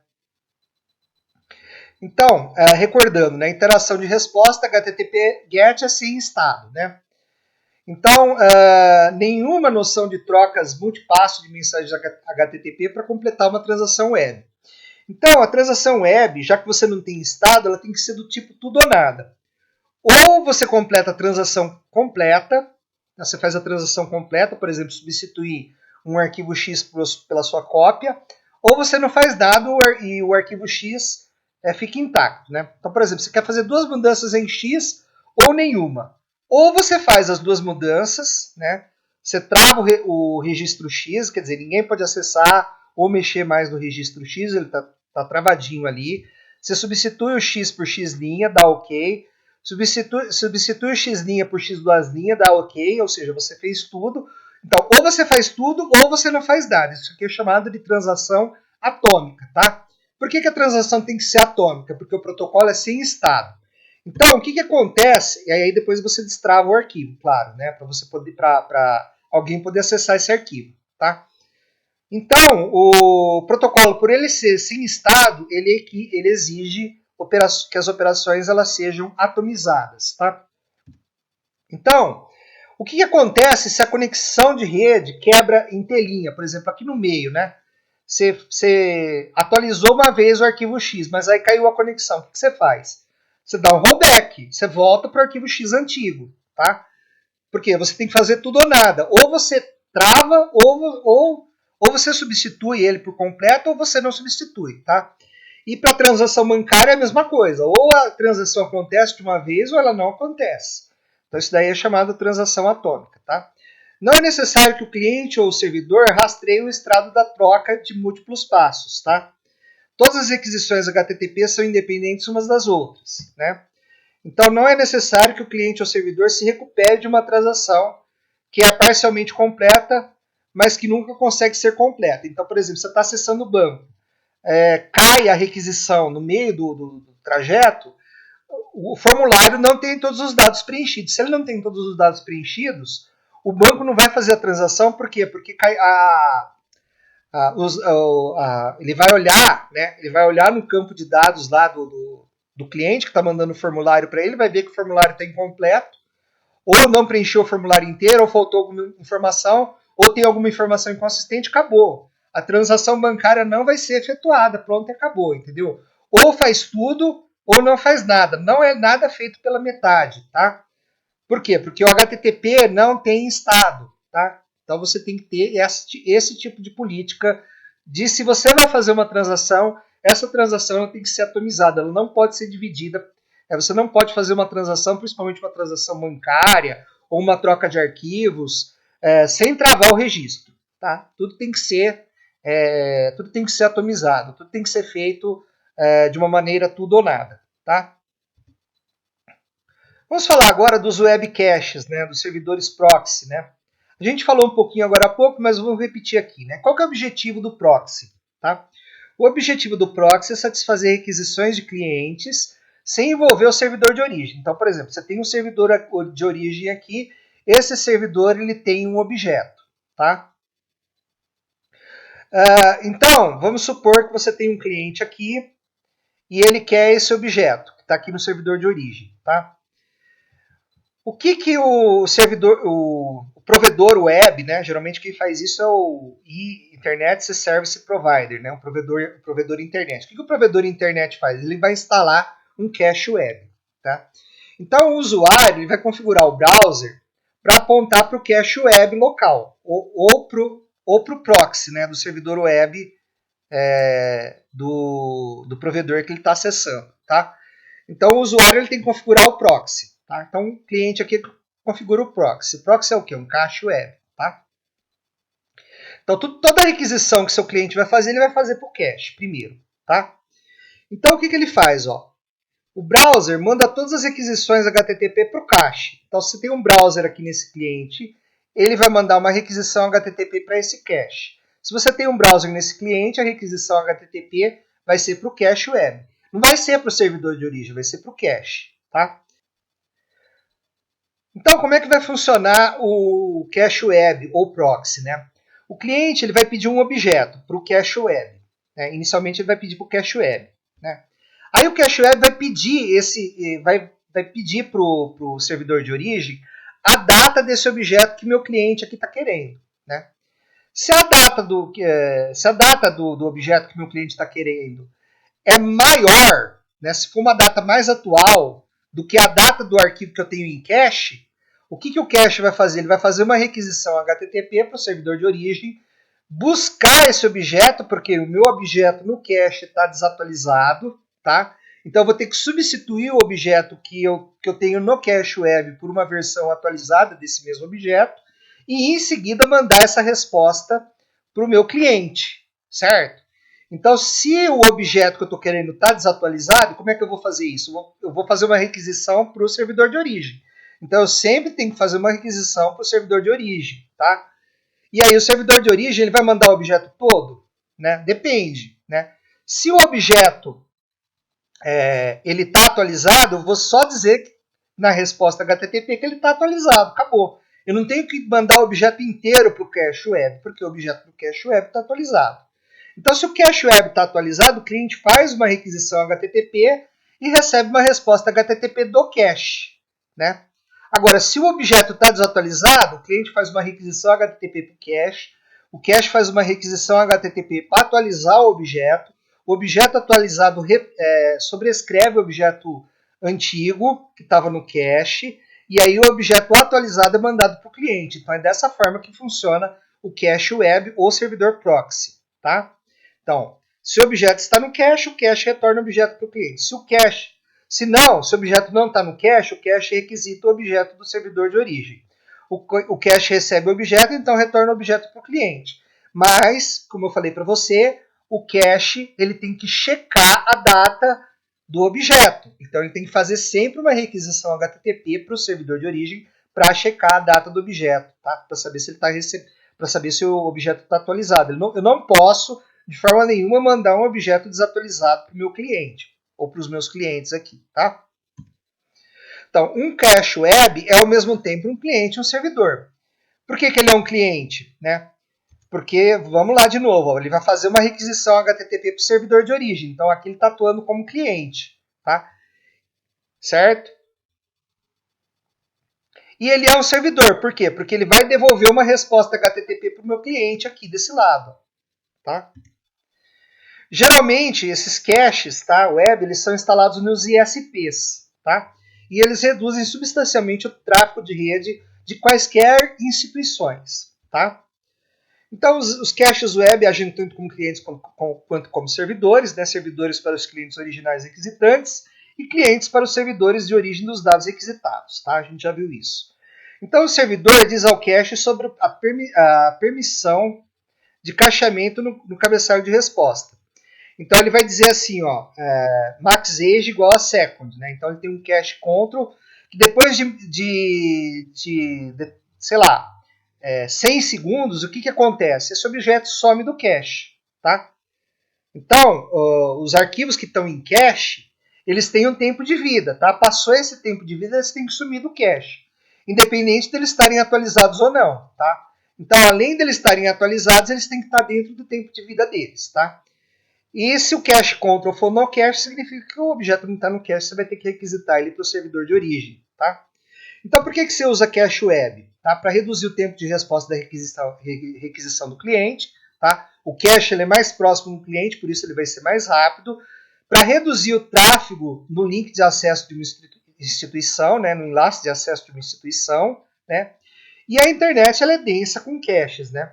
Então, recordando, né, interação de resposta, HTTP GET é sem estado, né? Então, nenhuma noção de trocas multipasso de mensagens HTTP para completar uma transação web. Então, a transação web, já que você não tem estado, ela tem que ser do tipo tudo ou nada. Ou você completa a transação completa, você faz a transação completa, por exemplo, substituir um arquivo X pela sua cópia, ou você não faz nada e o arquivo X fica intacto, né? Então, por exemplo, você quer fazer duas mudanças em X ou nenhuma. Ou você faz as duas mudanças, né? Você trava o registro X, quer dizer, ninguém pode acessar ou mexer mais no registro X, ele está travadinho ali. Você substitui o X por X', dá OK. Substitui o X' por X duas linhas, dá OK, ou seja, você fez tudo. Então, ou você faz tudo, ou você não faz nada. Isso aqui é chamado de transação atômica, tá? Por que a transação tem que ser atômica? Porque o protocolo é sem estado. Então, o que acontece? E aí depois você destrava o arquivo, claro, né? Para você poder, para alguém poder acessar esse arquivo, tá? Então, o protocolo, por ele ser sem estado, ele exige que as operações elas sejam atomizadas, tá? Então, o que acontece se a conexão de rede quebra em telinha, por exemplo, aqui no meio, né? Você atualizou uma vez o arquivo X, mas aí caiu a conexão. O que você faz? Você dá um rollback, você volta para o arquivo X antigo, tá? Porque você tem que fazer tudo ou nada. Ou você trava, ou você substitui ele por completo, ou você não substitui, tá? E para transação bancária é a mesma coisa. Ou a transação acontece de uma vez, ou ela não acontece. Então isso daí é chamado de transação atômica, tá? Não é necessário que o cliente ou o servidor rastreie o estado da troca de múltiplos passos, tá? Todas as requisições HTTP são independentes umas das outras, né? Então não é necessário que o cliente ou servidor se recupere de uma transação que é parcialmente completa, mas que nunca consegue ser completa. Então, por exemplo, você está acessando o banco, cai a requisição no meio do trajeto, o formulário não tem todos os dados preenchidos. Se ele não tem todos os dados preenchidos, o banco não vai fazer a transação, por quê? Porque ele vai olhar, né? Ele vai olhar no campo de dados lá do cliente que está mandando o formulário para ele, vai ver que o formulário está incompleto, ou não preencheu o formulário inteiro, ou faltou alguma informação, ou tem alguma informação inconsistente, acabou. A transação bancária não vai ser efetuada, pronto, acabou, entendeu? Ou faz tudo, ou não faz nada. Não é nada feito pela metade, tá? Por quê? Porque o HTTP não tem estado, tá? Então você tem que ter esse tipo de política de se você vai fazer uma transação, essa transação tem que ser atomizada, ela não pode ser dividida. Você não pode fazer uma transação, principalmente uma transação bancária ou uma troca de arquivos, sem travar o registro, tá? Tudo tem que ser atomizado, tudo tem que ser feito de uma maneira tudo ou nada, tá? Vamos falar agora dos web caches, né, dos servidores proxy, né? A gente falou um pouquinho agora há pouco, mas vamos repetir aqui, né? Qual que é o objetivo do proxy, tá? O objetivo do proxy é satisfazer requisições de clientes sem envolver o servidor de origem. Então, por exemplo, você tem um servidor de origem aqui, esse servidor ele tem um objeto, tá? Então, vamos supor que você tem um cliente aqui e ele quer esse objeto que está aqui no servidor de origem, tá? O que o servidor, o provedor web, né? Geralmente quem faz isso é o Internet Service Provider, né? O provedor internet. O que o provedor internet faz? Ele vai instalar um cache web, tá? Então o usuário ele vai configurar o browser para apontar para o cache web local ou para o proxy, né? Do servidor web do provedor que ele está acessando, tá? Então o usuário ele tem que configurar o proxy. Tá? Então o cliente aqui configura o proxy. O proxy é o quê? Um cache web. Tá? Então, toda requisição que seu cliente vai fazer, ele vai fazer para o cache primeiro, tá? Então, o que ele faz? Ó? O browser manda todas as requisições HTTP para o cache. Então, se tem um browser aqui nesse cliente, ele vai mandar uma requisição HTTP para esse cache. Se você tem um browser nesse cliente, a requisição HTTP vai ser para o cache web. Não vai ser para o servidor de origem, vai ser para o cache, tá? Então, como é que vai funcionar o cache web ou proxy, né? O cliente ele vai pedir um objeto para o cache web. Né? Inicialmente ele vai pedir para o cache web. Né? Aí o cache web vai pedir para o servidor de origem a data desse objeto que meu cliente aqui está querendo. Né? Se a data do objeto que meu cliente está querendo é maior, né, se for uma data mais atual do que a data do arquivo que eu tenho em cache, o que o cache vai fazer? Ele vai fazer uma requisição HTTP para o servidor de origem, buscar esse objeto, porque o meu objeto no cache está desatualizado, tá? Então eu vou ter que substituir o objeto que eu tenho no cache web por uma versão atualizada desse mesmo objeto, e em seguida mandar essa resposta para o meu cliente, certo? Então, se o objeto que eu estou querendo está desatualizado, como é que eu vou fazer isso? Eu vou fazer uma requisição para o servidor de origem. Então, eu sempre tenho que fazer uma requisição para o servidor de origem, tá? E aí, o servidor de origem ele vai mandar o objeto todo? Né? Depende, né? Se o objeto ele está atualizado, eu vou só dizer na resposta HTTP que ele está atualizado, acabou. Eu não tenho que mandar o objeto inteiro para o cache web, porque o objeto do cache web está atualizado. Então, se o cache web está atualizado, o cliente faz uma requisição HTTP e recebe uma resposta HTTP do cache. Né? Agora, se o objeto está desatualizado, o cliente faz uma requisição HTTP para o cache faz uma requisição HTTP para atualizar o objeto atualizado sobrescreve o objeto antigo que estava no cache, e aí o objeto atualizado é mandado para o cliente. Então, é dessa forma que funciona o cache web ou servidor proxy. Tá? Então, se o objeto está no cache, o cache retorna o objeto para o cliente. Se o objeto não está no cache, o cache requisita o objeto do servidor de origem. O cache recebe o objeto, então retorna o objeto para o cliente. Mas, como eu falei para você, o cache ele tem que checar a data do objeto. Então, ele tem que fazer sempre uma requisição HTTP para o servidor de origem para checar a data do objeto, tá? Para saber se ele está para saber se o objeto está atualizado. Eu não posso de forma nenhuma mandar um objeto desatualizado para o meu cliente ou para os meus clientes aqui, tá? Então, um cache web é ao mesmo tempo um cliente e um servidor. Por que ele é um cliente? Né? Porque, vamos lá de novo, ó, ele vai fazer uma requisição HTTP para o servidor de origem. Então, aqui ele está atuando como cliente, tá? Certo? E ele é um servidor. Por quê? Porque ele vai devolver uma resposta HTTP para o meu cliente aqui desse lado, tá? Geralmente, esses caches web eles são instalados nos ISPs, tá? E eles reduzem substancialmente o tráfego de rede de quaisquer instituições. Tá? Então, os caches web agem tanto como clientes quanto como servidores, né? Servidores para os clientes originais requisitantes e clientes para os servidores de origem dos dados requisitados. Tá? A gente já viu isso. Então, o servidor diz ao cache sobre a permissão de cacheamento no cabeçalho de resposta. Então ele vai dizer assim, ó, max age igual a second, né? Então ele tem um cache control que depois de sei lá, 100 segundos, o que acontece? Esse objeto some do cache, tá? Então, os arquivos que estão em cache, eles têm um tempo de vida, tá? Passou esse tempo de vida, eles têm que sumir do cache, independente de eles estarem atualizados ou não, tá? Então, além de eles estarem atualizados, eles têm que estar dentro do tempo de vida deles, tá? E se o cache control for no cache, significa que o objeto não está no cache, você vai ter que requisitar ele para o servidor de origem. Tá? Então, por que você usa cache web? Tá? Para reduzir o tempo de resposta da requisição do cliente. Tá? O cache ele é mais próximo do cliente, por isso ele vai ser mais rápido. Para reduzir o tráfego no link de acesso de uma instituição, né? No enlace de acesso de uma instituição. Né? E a internet ela é densa com caches, né?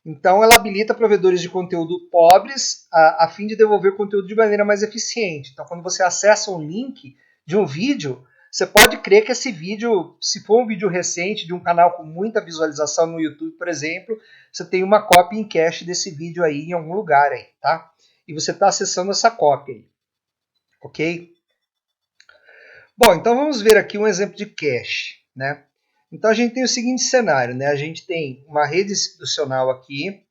Então, ela habilita provedores de conteúdo pobres a fim de devolver conteúdo de maneira mais eficiente. Então, quando você acessa um link de um vídeo, você pode crer que esse vídeo, se for um vídeo recente de um canal com muita visualização no YouTube, por exemplo, você tem uma cópia em cache desse vídeo aí em algum lugar aí, tá? E você está acessando essa cópia aí, ok? Bom, então vamos ver aqui um exemplo de cache, né? Então a gente tem o seguinte cenário, né? A gente tem uma rede institucional aqui,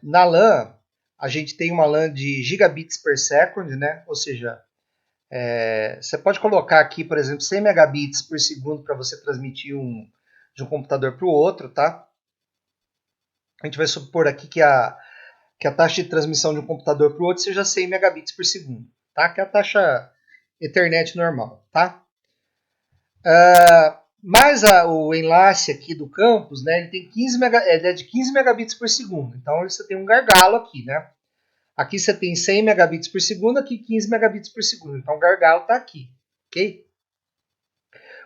na LAN, a gente tem uma LAN de gigabits per second, né? Ou seja, você pode colocar aqui, por exemplo, 100 megabits por segundo para você transmitir de um computador para o outro, tá? A gente vai supor aqui que a taxa de transmissão de um computador para o outro seja 100 megabits por segundo, tá? Que é a taxa Ethernet normal, tá? Mas o enlace aqui do campus, né, ele tem ele é de 15 megabits por segundo. Então você tem um gargalo aqui, né? Aqui você tem 100 megabits por segundo, aqui 15 megabits por segundo. Então o gargalo está aqui, ok?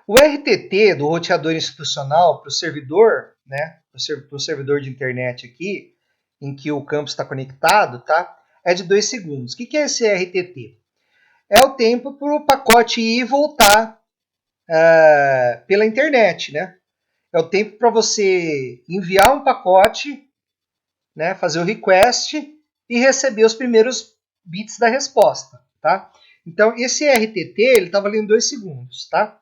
O RTT do roteador institucional para o servidor, né, para o servidor de internet aqui, em que o campus está conectado, tá? É de 2 segundos. O que é esse RTT? É o tempo para o pacote ir e voltar pela internet, né? É o tempo para você enviar um pacote, né, fazer o request e receber os primeiros bits da resposta, tá? Então, esse RTT, ele está valendo 2 segundos, tá?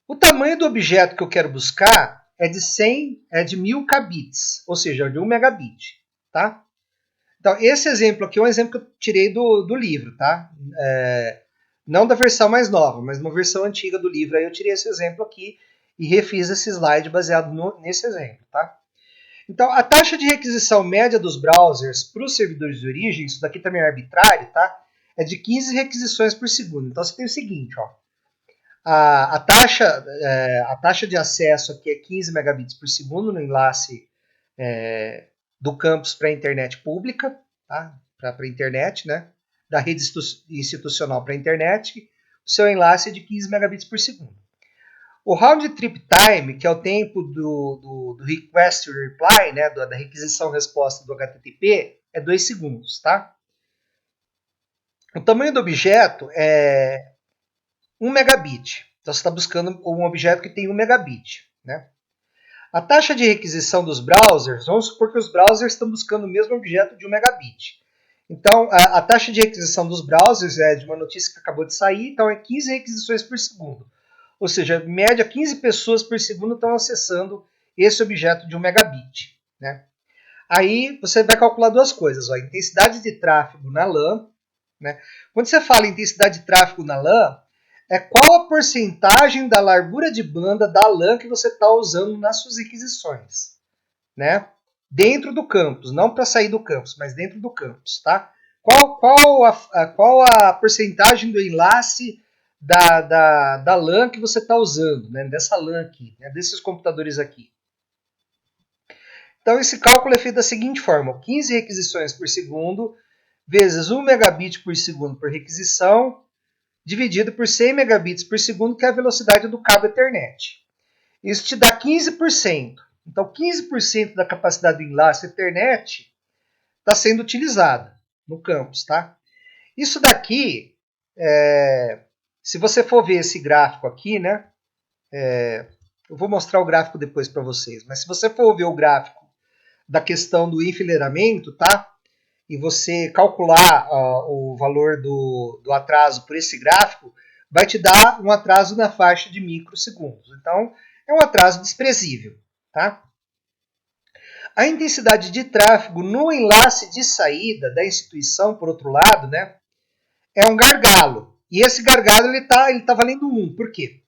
O tamanho do objeto que eu quero buscar é de 1000 kbits, ou seja, de 1 megabit, tá? Então, esse exemplo aqui é um exemplo que eu tirei do livro, tá? Não da versão mais nova, mas uma versão antiga do livro. Aí eu tirei esse exemplo aqui e refiz esse slide baseado nesse exemplo, tá? Então, a taxa de requisição média dos browsers para os servidores de origem, isso daqui também é arbitrário, tá? É de 15 requisições por segundo. Então, você tem o seguinte, ó. A taxa de acesso aqui é 15 megabits por segundo no enlace do campus para a internet pública, tá? Para a internet, né? Da rede institucional para a internet, o seu enlace é de 15 megabits por segundo. O round trip time, que é o tempo do request to reply, né, da requisição-resposta do HTTP, é 2 segundos, tá? O tamanho do objeto é 1 megabit. Então você está buscando um objeto que tem 1 megabit, né? A taxa de requisição dos browsers, vamos supor que os browsers estão buscando o mesmo objeto de 1 megabit. Então, a taxa de requisição dos browsers é de uma notícia que acabou de sair, então é 15 requisições por segundo. Ou seja, em média, 15 pessoas por segundo estão acessando esse objeto de 1 megabit, né? Aí você vai calcular duas coisas, ó, intensidade de tráfego na LAN, né? Quando você fala em intensidade de tráfego na LAN, é qual a porcentagem da largura de banda da LAN que você está usando nas suas requisições, né? Dentro do campus, não para sair do campus, mas dentro do campus, tá? Qual a porcentagem do enlace da LAN que você está usando, né? Dessa LAN aqui, né? Desses computadores aqui. Então esse cálculo é feito da seguinte forma: 15 requisições por segundo vezes 1 megabit por segundo por requisição, dividido por 100 megabits por segundo, que é a velocidade do cabo Ethernet. Isso te dá 15%. Então 15% da capacidade do enlace Ethernet está sendo utilizada no campus, tá? Isso daqui, se você for ver esse gráfico aqui, né? Eu vou mostrar o gráfico depois para vocês, mas se você for ver o gráfico da questão do enfileiramento, tá? E você calcular o valor do atraso por esse gráfico, vai te dar um atraso na faixa de microsegundos. Então, é um atraso desprezível, tá? A intensidade de tráfego no enlace de saída da instituição, por outro lado, né, é um gargalo. E esse gargalo ele tá valendo 1. Por quê?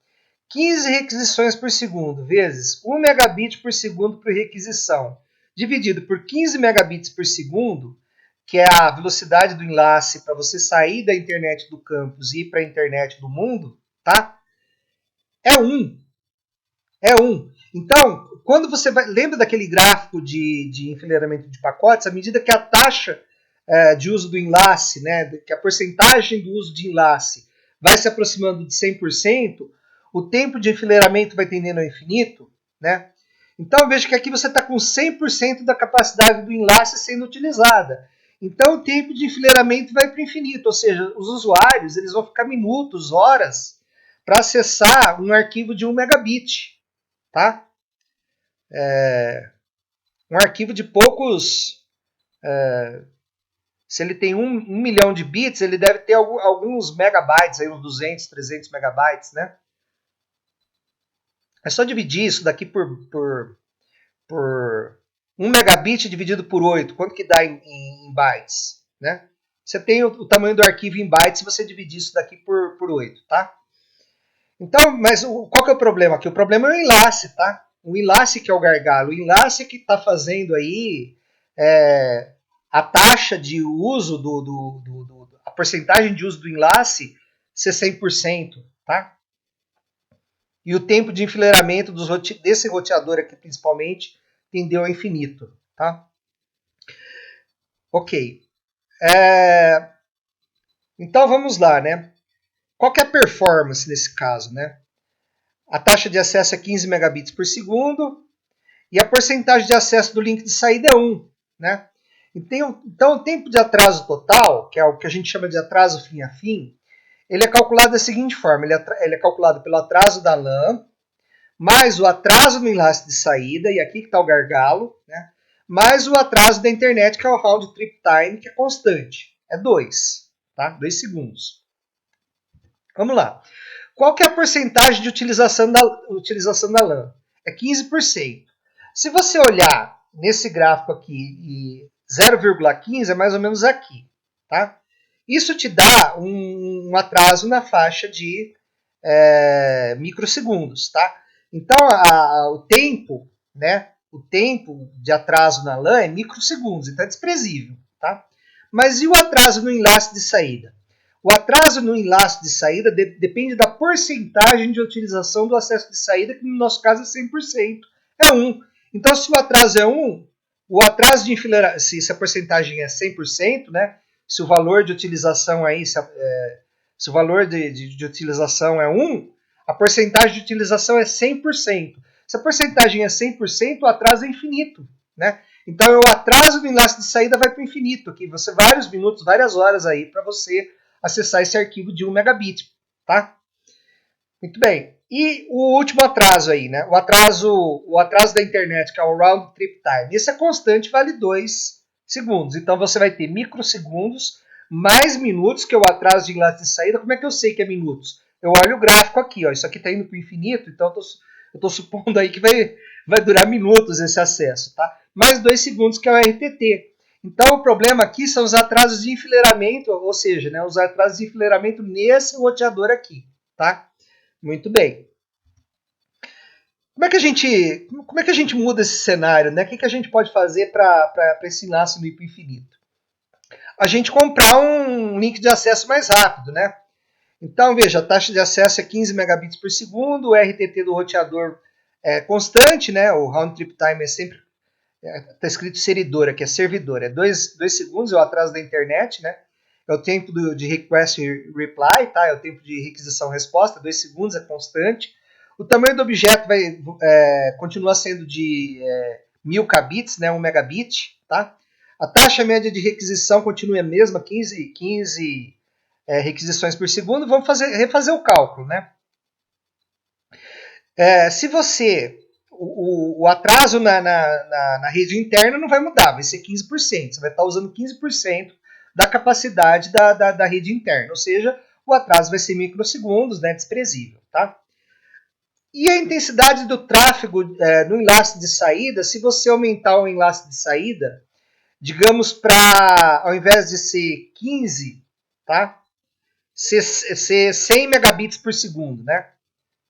15 requisições por segundo vezes 1 megabit por segundo por requisição, dividido por 15 megabits por segundo, que é a velocidade do enlace para você sair da internet do campus e ir para a internet do mundo, tá? É 1. É 1. Então, quando você lembra daquele gráfico de enfileiramento de pacotes, à medida que a taxa de uso do enlace, né, que a porcentagem do uso de enlace vai se aproximando de 100%, o tempo de enfileiramento vai tendendo ao infinito, né? Então veja que aqui você está com 100% da capacidade do enlace sendo utilizada. Então o tempo de enfileiramento vai para o infinito, ou seja, os usuários eles vão ficar minutos, horas, para acessar um arquivo de 1 megabit, tá? Um arquivo de poucos... se ele tem 1 milhão de bits, ele deve ter alguns megabytes, aí uns 200, 300 megabytes, né? É só dividir isso daqui por 1 megabit dividido por 8. Quanto que dá em bytes, né? Você tem o tamanho do arquivo em bytes se você dividir isso daqui por 8, tá? Então, mas qual que é o problema aqui? O problema é o enlace, tá? O enlace que é o gargalo. O enlace que está fazendo aí a taxa de uso a porcentagem de uso do enlace ser 100%, tá? E o tempo de enfileiramento desse roteador aqui, principalmente, tendeu ao infinito, tá? Ok. Então, vamos lá, né? Qual que é a performance nesse caso, né? A taxa de acesso é 15 megabits por segundo e a porcentagem de acesso do link de saída é 1, né? Então, o tempo de atraso total, que é o que a gente chama de atraso fim a fim, ele é calculado da seguinte forma, ele é calculado pelo atraso da LAN, mais o atraso no enlace de saída, e aqui que está o gargalo, né? Mais o atraso da internet, que é o round trip time, que é constante. É 2, tá? 2 segundos. Vamos lá. Qual que é a porcentagem de utilização da LAN? É 15%. Se você olhar nesse gráfico aqui, 0,15 é mais ou menos aqui, tá? Isso te dá um atraso na faixa de microsegundos, tá? Então, o tempo, né? O tempo de atraso na LAN é microsegundos, então é desprezível, tá? Mas e o atraso no enlace de saída? O atraso no enlace de saída depende da porcentagem de utilização do acesso de saída, que no nosso caso é 100%. É 1. Então, se o atraso é 1, o atraso de enfileiramento, se a porcentagem é 100%, né? Se o valor de utilização aí, se o valor de utilização é 1, a porcentagem de utilização é 100%. Se a porcentagem é 100%, o atraso é infinito, né? Então, o atraso do enlace de saída vai para o infinito aqui. Você vários minutos, várias horas aí para você acessar esse arquivo de 1 megabit, tá? Muito bem. E o último atraso aí, né? O atraso da internet, que é o round trip time. Esse é constante, vale 2 segundos. Então você vai ter microsegundos mais minutos, que é o atraso de enlace de saída. Como é que eu sei que é minutos? Eu olho o gráfico aqui, ó. Isso aqui está indo para o infinito, então eu estou supondo aí que vai durar minutos esse acesso, tá? Mais 2 segundos, que é o RTT. Então, o problema aqui são os atrasos de enfileiramento, ou seja, né, os atrasos de enfileiramento nesse roteador aqui, tá? Muito bem. Como é que a gente muda esse cenário, né? O que a gente pode fazer para esse enlace no ir para o infinito? A gente comprar um link de acesso mais rápido, né? Então, veja, a taxa de acesso é 15 megabits por segundo, o RTT do roteador é constante, né? O round trip time é sempre... Está escrito servidor aqui, é servidor. É 2 segundos, é o atraso da internet, né? É o tempo de request e reply, tá? É o tempo de requisição-resposta, 2 segundos, é constante. O tamanho do objeto continua sendo de 1000 kbits, né? 1 megabit, tá? A taxa média de requisição continua a mesma, 15 requisições por segundo. Vamos refazer o cálculo, né? Se você... O atraso na rede interna não vai mudar, vai ser 15%. Você vai estar usando 15% da capacidade da rede interna. Ou seja, o atraso vai ser microsegundos, né, desprezível. Tá? E a intensidade do tráfego no enlace de saída, se você aumentar o enlace de saída, digamos para, ao invés de ser 15, tá? ser 100 megabits por segundo, né?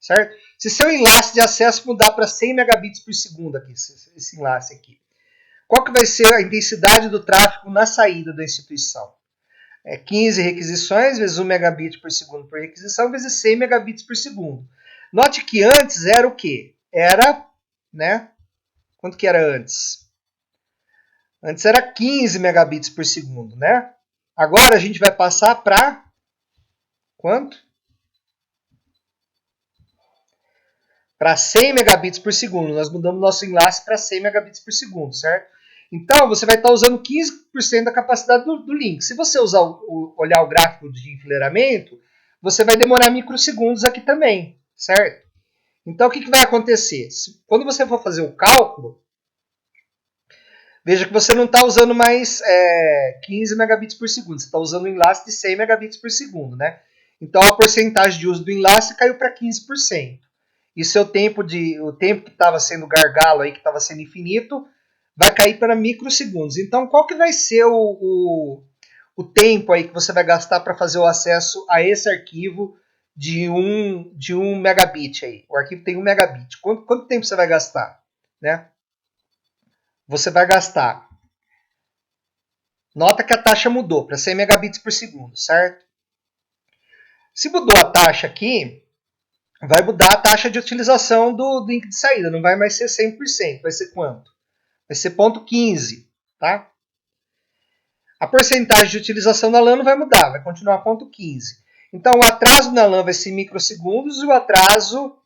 Certo? Se seu enlace de acesso mudar para 100 megabits por segundo, aqui, esse enlace aqui, qual que vai ser a intensidade do tráfego na saída da instituição? 15 requisições vezes 1 megabit por segundo por requisição vezes 100 megabits por segundo. Note que antes era o quê? Era, né? Quanto que era antes? Antes era 15 megabits por segundo, né? Agora a gente vai passar para quanto? Para 100 megabits por segundo. Nós mudamos nosso enlace para 100 megabits por segundo, certo? Então, você vai estar usando 15% da capacidade do link. Se você olhar o gráfico de enfileiramento, você vai demorar microsegundos aqui também, certo? Então, o que vai acontecer? Quando você for fazer o cálculo, veja que você não está usando mais 15 megabits por segundo, você está usando um enlace de 100 megabits por segundo, né? Então, a porcentagem de uso do enlace caiu para 15%. E o tempo que estava sendo gargalo, aí, que estava sendo infinito, vai cair para microsegundos. Então, qual que vai ser o tempo aí que você vai gastar para fazer o acesso a esse arquivo de 1 megabit aí? O arquivo tem 1 megabit. Quanto tempo você vai gastar? Né? Você vai gastar. Nota que a taxa mudou para 100 megabits por segundo, certo? Se mudou a taxa aqui, vai mudar a taxa de utilização do link de saída. Não vai mais ser 100%. Vai ser quanto? Vai ser 0,15, tá? A porcentagem de utilização da LAN não vai mudar, vai continuar 0,15. Então, o atraso na LAN vai ser microsegundos e o atraso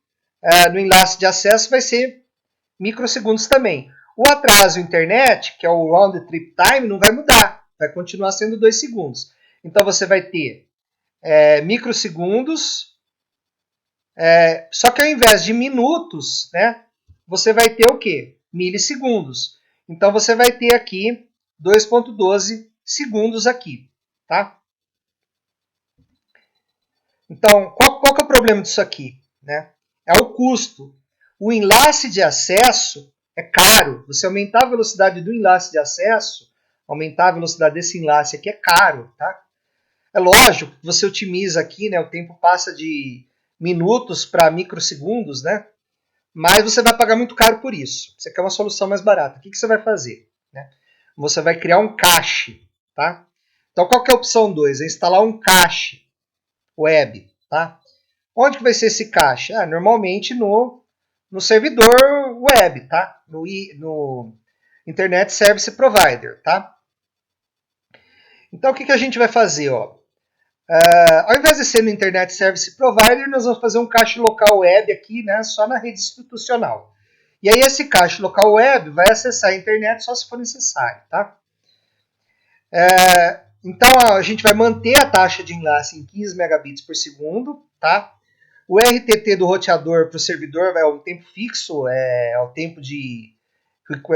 no enlace de acesso vai ser microsegundos também. O atraso internet, que é o round trip time, não vai mudar, vai continuar sendo 2 segundos. Então, você vai ter microsegundos, só que ao invés de minutos, né, você vai ter o quê? Milissegundos. Então, você vai ter aqui 2,12 segundos aqui, tá? Então, qual que é o problema disso aqui? Né? É o custo. O enlace de acesso é caro. Você aumentar a velocidade do enlace de acesso, aumentar a velocidade desse enlace aqui é caro, tá? É lógico que você otimiza aqui, né? O tempo passa de minutos para microsegundos, né? Mas você vai pagar muito caro por isso. Você quer uma solução mais barata. O que você vai fazer? Né? Você vai criar um cache, tá? Então, qual que é a opção 2? É instalar um cache web, tá? Onde que vai ser esse cache? Normalmente no servidor web, tá? No Internet Service Provider, tá? Então, o que a gente vai fazer, ó? Ao invés de ser no Internet Service Provider, nós vamos fazer um cache local web aqui, né? Só na rede institucional. E aí esse cache local web vai acessar a internet só se for necessário, tá? Então a gente vai manter a taxa de enlace em 15 megabits por segundo, tá? O RTT do roteador para o servidor vai ao tempo fixo, ao tempo de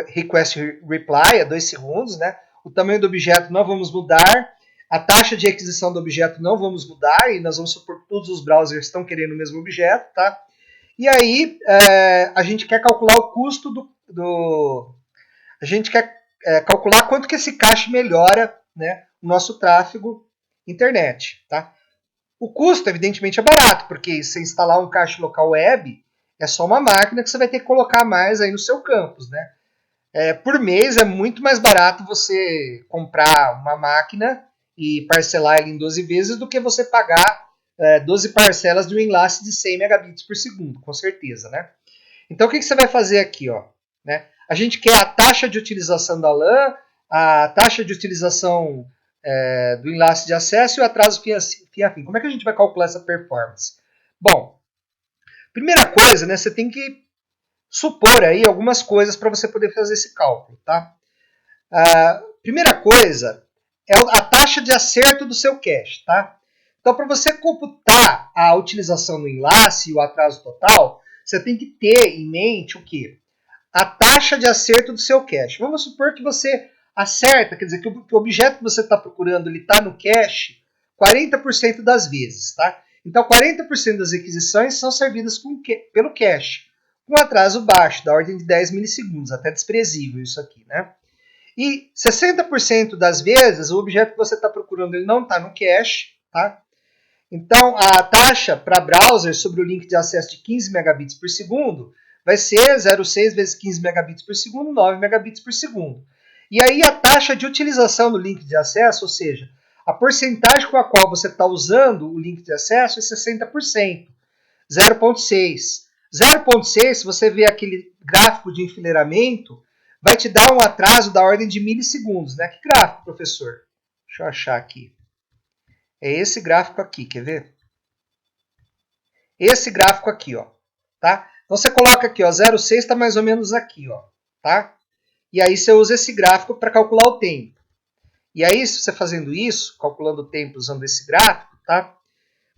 request reply, é 2 segundos, né? O tamanho do objeto não vamos mudar, a taxa de aquisição do objeto não vamos mudar, e nós vamos supor que todos os browsers estão querendo o mesmo objeto, tá? E aí a gente quer calcular o custo a gente quer calcular quanto que esse cache melhora, né, o nosso tráfego internet, tá? O custo, evidentemente, é barato, porque se instalar um cache local web, é só uma máquina que você vai ter que colocar mais aí no seu campus, né? Por mês é muito mais barato você comprar uma máquina e parcelar ele em 12 vezes do que você pagar 12 parcelas de um enlace de 100 megabits por segundo, com certeza, né? Então, o que você vai fazer aqui, ó? Né? A gente quer a taxa de utilização da LAN, a taxa de utilização do enlace de acesso e o atraso fim-a-fim. Como é que a gente vai calcular essa performance? Bom, primeira coisa, né, você tem que supor aí algumas coisas para você poder fazer esse cálculo, tá? Primeira coisa é a taxa de acerto do seu cache, tá? Então, para você computar a utilização do enlace e o atraso total, você tem que ter em mente o quê? A taxa de acerto do seu cache. Vamos supor que você acerta, quer dizer, que o objeto que você está procurando está no cache 40% das vezes, tá? Então, 40% das requisições são servidas pelo cache, com atraso baixo, da ordem de 10 milissegundos, até desprezível isso aqui, né? E 60% das vezes, o objeto que você está procurando ele não está no cache, tá? Então, a taxa para browser sobre o link de acesso de 15 megabits por segundo vai ser 0,6 vezes 15 megabits por segundo, 9 megabits por segundo. E aí a taxa de utilização do link de acesso, ou seja, a porcentagem com a qual você está usando o link de acesso é 60%, 0,6. 0,6, se você ver aquele gráfico de enfileiramento, vai te dar um atraso da ordem de milissegundos, né? Que gráfico, professor? Deixa eu achar aqui. É esse gráfico aqui, quer ver? Esse gráfico aqui, ó, tá? Então você coloca aqui, ó, 0,6 está mais ou menos aqui, ó, tá? E aí você usa esse gráfico para calcular o tempo. E aí, se você fazendo isso, calculando o tempo usando esse gráfico, tá?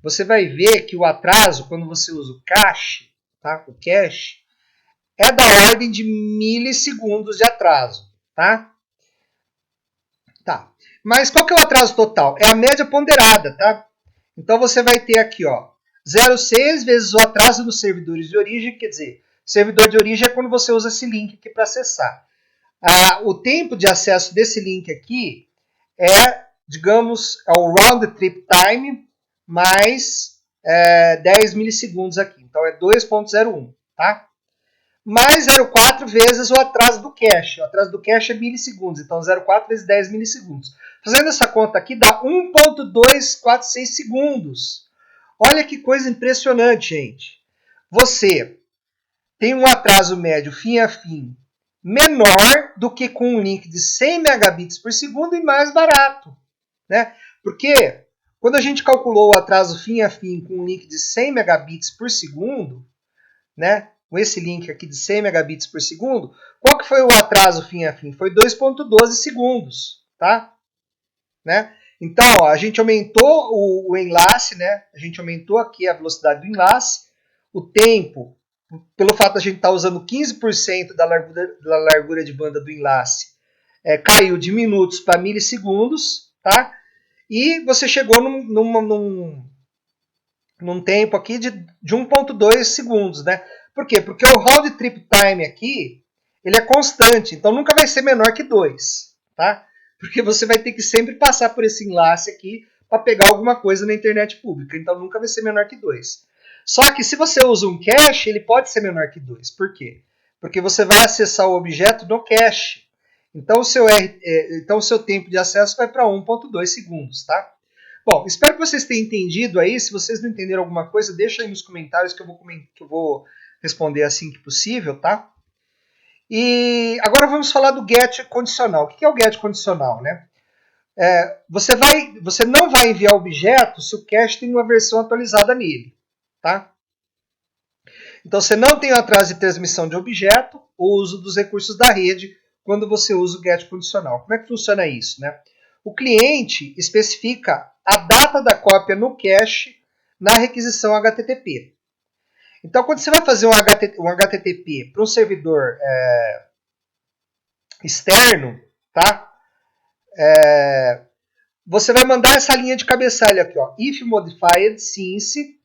você vai ver que o atraso, quando você usa o cache, tá? O cache, é da ordem de milissegundos de atraso, tá? Tá. Mas qual que é o atraso total? É a média ponderada, tá? Então você vai ter aqui, ó, 0,6 vezes o atraso dos servidores de origem, quer dizer, servidor de origem é quando você usa esse link aqui para acessar. O tempo de acesso desse link aqui é, digamos, é o round trip time mais 10 milissegundos aqui. Então é 2.01, tá? Mais 0,4 vezes o atraso do cache. O atraso do cache é milissegundos, então 0,4 vezes 10 milissegundos. Fazendo essa conta aqui dá 1.246 segundos. Olha que coisa impressionante, gente. Você tem um atraso médio fim a fim menor do que com um link de 100 megabits por segundo e mais barato, né? Porque quando a gente calculou o atraso fim a fim com um link de 100 megabits por segundo, né? Com esse link aqui de 100 megabits por segundo, qual que foi o atraso fim a fim? Foi 2.12 segundos, tá? Né? Então, ó, a gente aumentou o enlace, né? A gente aumentou aqui a velocidade do enlace, o tempo, pelo fato de a gente estar usando 15% da largura de banda do enlace, caiu de minutos para milissegundos, tá? E você chegou num tempo aqui de 1.2 segundos, né? Por quê? Porque o round trip time aqui, ele é constante, então nunca vai ser menor que 2, tá? Porque você vai ter que sempre passar por esse enlace aqui para pegar alguma coisa na internet pública, então nunca vai ser menor que 2. Só que se você usa um cache, ele pode ser menor que 2. Por quê? Porque você vai acessar o objeto no cache. Então o seu tempo de acesso vai para 1.2 segundos, tá? Bom, espero que vocês tenham entendido aí. Se vocês não entenderam alguma coisa, deixa aí nos comentários que eu vou responder assim que possível, tá? E agora vamos falar do GET condicional. O que é o GET condicional, né? Você não vai enviar objeto se o cache tem uma versão atualizada nele, tá? Então você não tem o atraso de transmissão de objeto ou uso dos recursos da rede quando você usa o GET condicional. Como é que funciona isso, né? O cliente especifica a data da cópia no cache na requisição HTTP. Então, quando você vai fazer um HTTP para um servidor externo, tá? Você vai mandar essa linha de cabeçalho aqui, ó, if modified since,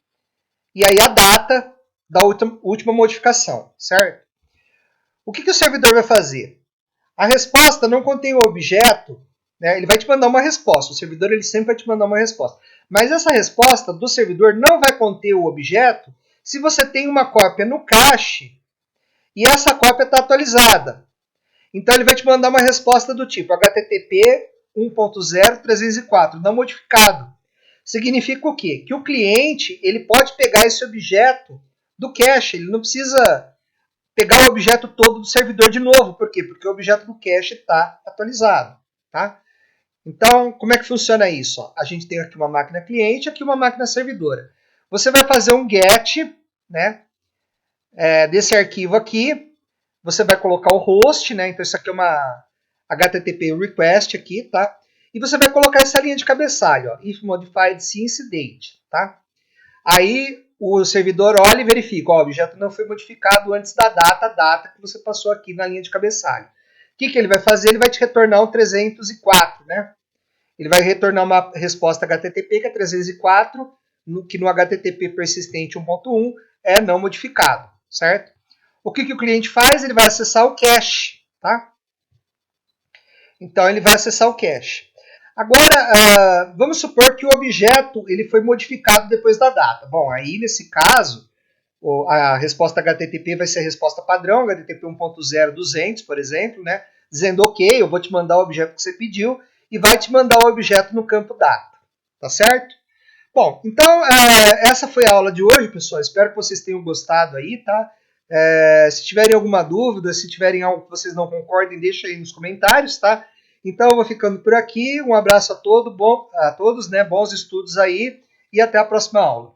e aí a data da última modificação, certo? O que o servidor vai fazer? A resposta não contém o objeto, né? Ele vai te mandar uma resposta. O servidor ele sempre vai te mandar uma resposta. Mas essa resposta do servidor não vai conter o objeto se você tem uma cópia no cache e essa cópia está atualizada. Então ele vai te mandar uma resposta do tipo HTTP 1.0.304, não modificado. Significa o quê? Que o cliente ele pode pegar esse objeto do cache, ele não precisa pegar o objeto todo do servidor de novo. Por quê? Porque o objeto do cache está atualizado. Tá? Então, como é que funciona isso? Ó, a gente tem aqui uma máquina cliente, aqui uma máquina servidora. Você vai fazer um GET, né, desse arquivo aqui. Você vai colocar o host, né? Então isso aqui é uma HTTP request aqui, tá? E você vai colocar essa linha de cabeçalho, ó, if modified since date, tá? Aí o servidor olha e verifica, ó, o objeto não foi modificado antes da data que você passou aqui na linha de cabeçalho. O que ele vai fazer? Ele vai te retornar um 304, né? Ele vai retornar uma resposta HTTP que é 304, que no HTTP persistente 1.1 é não modificado, certo? O que o cliente faz? Ele vai acessar o cache, tá? Então ele vai acessar o cache. Agora, vamos supor que o objeto ele foi modificado depois da data. Bom, aí nesse caso, a resposta HTTP vai ser a resposta padrão, HTTP 1.0.200, por exemplo, né? Dizendo, ok, eu vou te mandar o objeto que você pediu e vai te mandar o objeto no campo data. Tá certo? Bom, então essa foi a aula de hoje, pessoal. Espero que vocês tenham gostado aí, tá? Se tiverem alguma dúvida, se tiverem algo que vocês não concordem, deixa aí nos comentários, tá? Então eu vou ficando por aqui. Um abraço a todos, né? Bons estudos aí e até a próxima aula.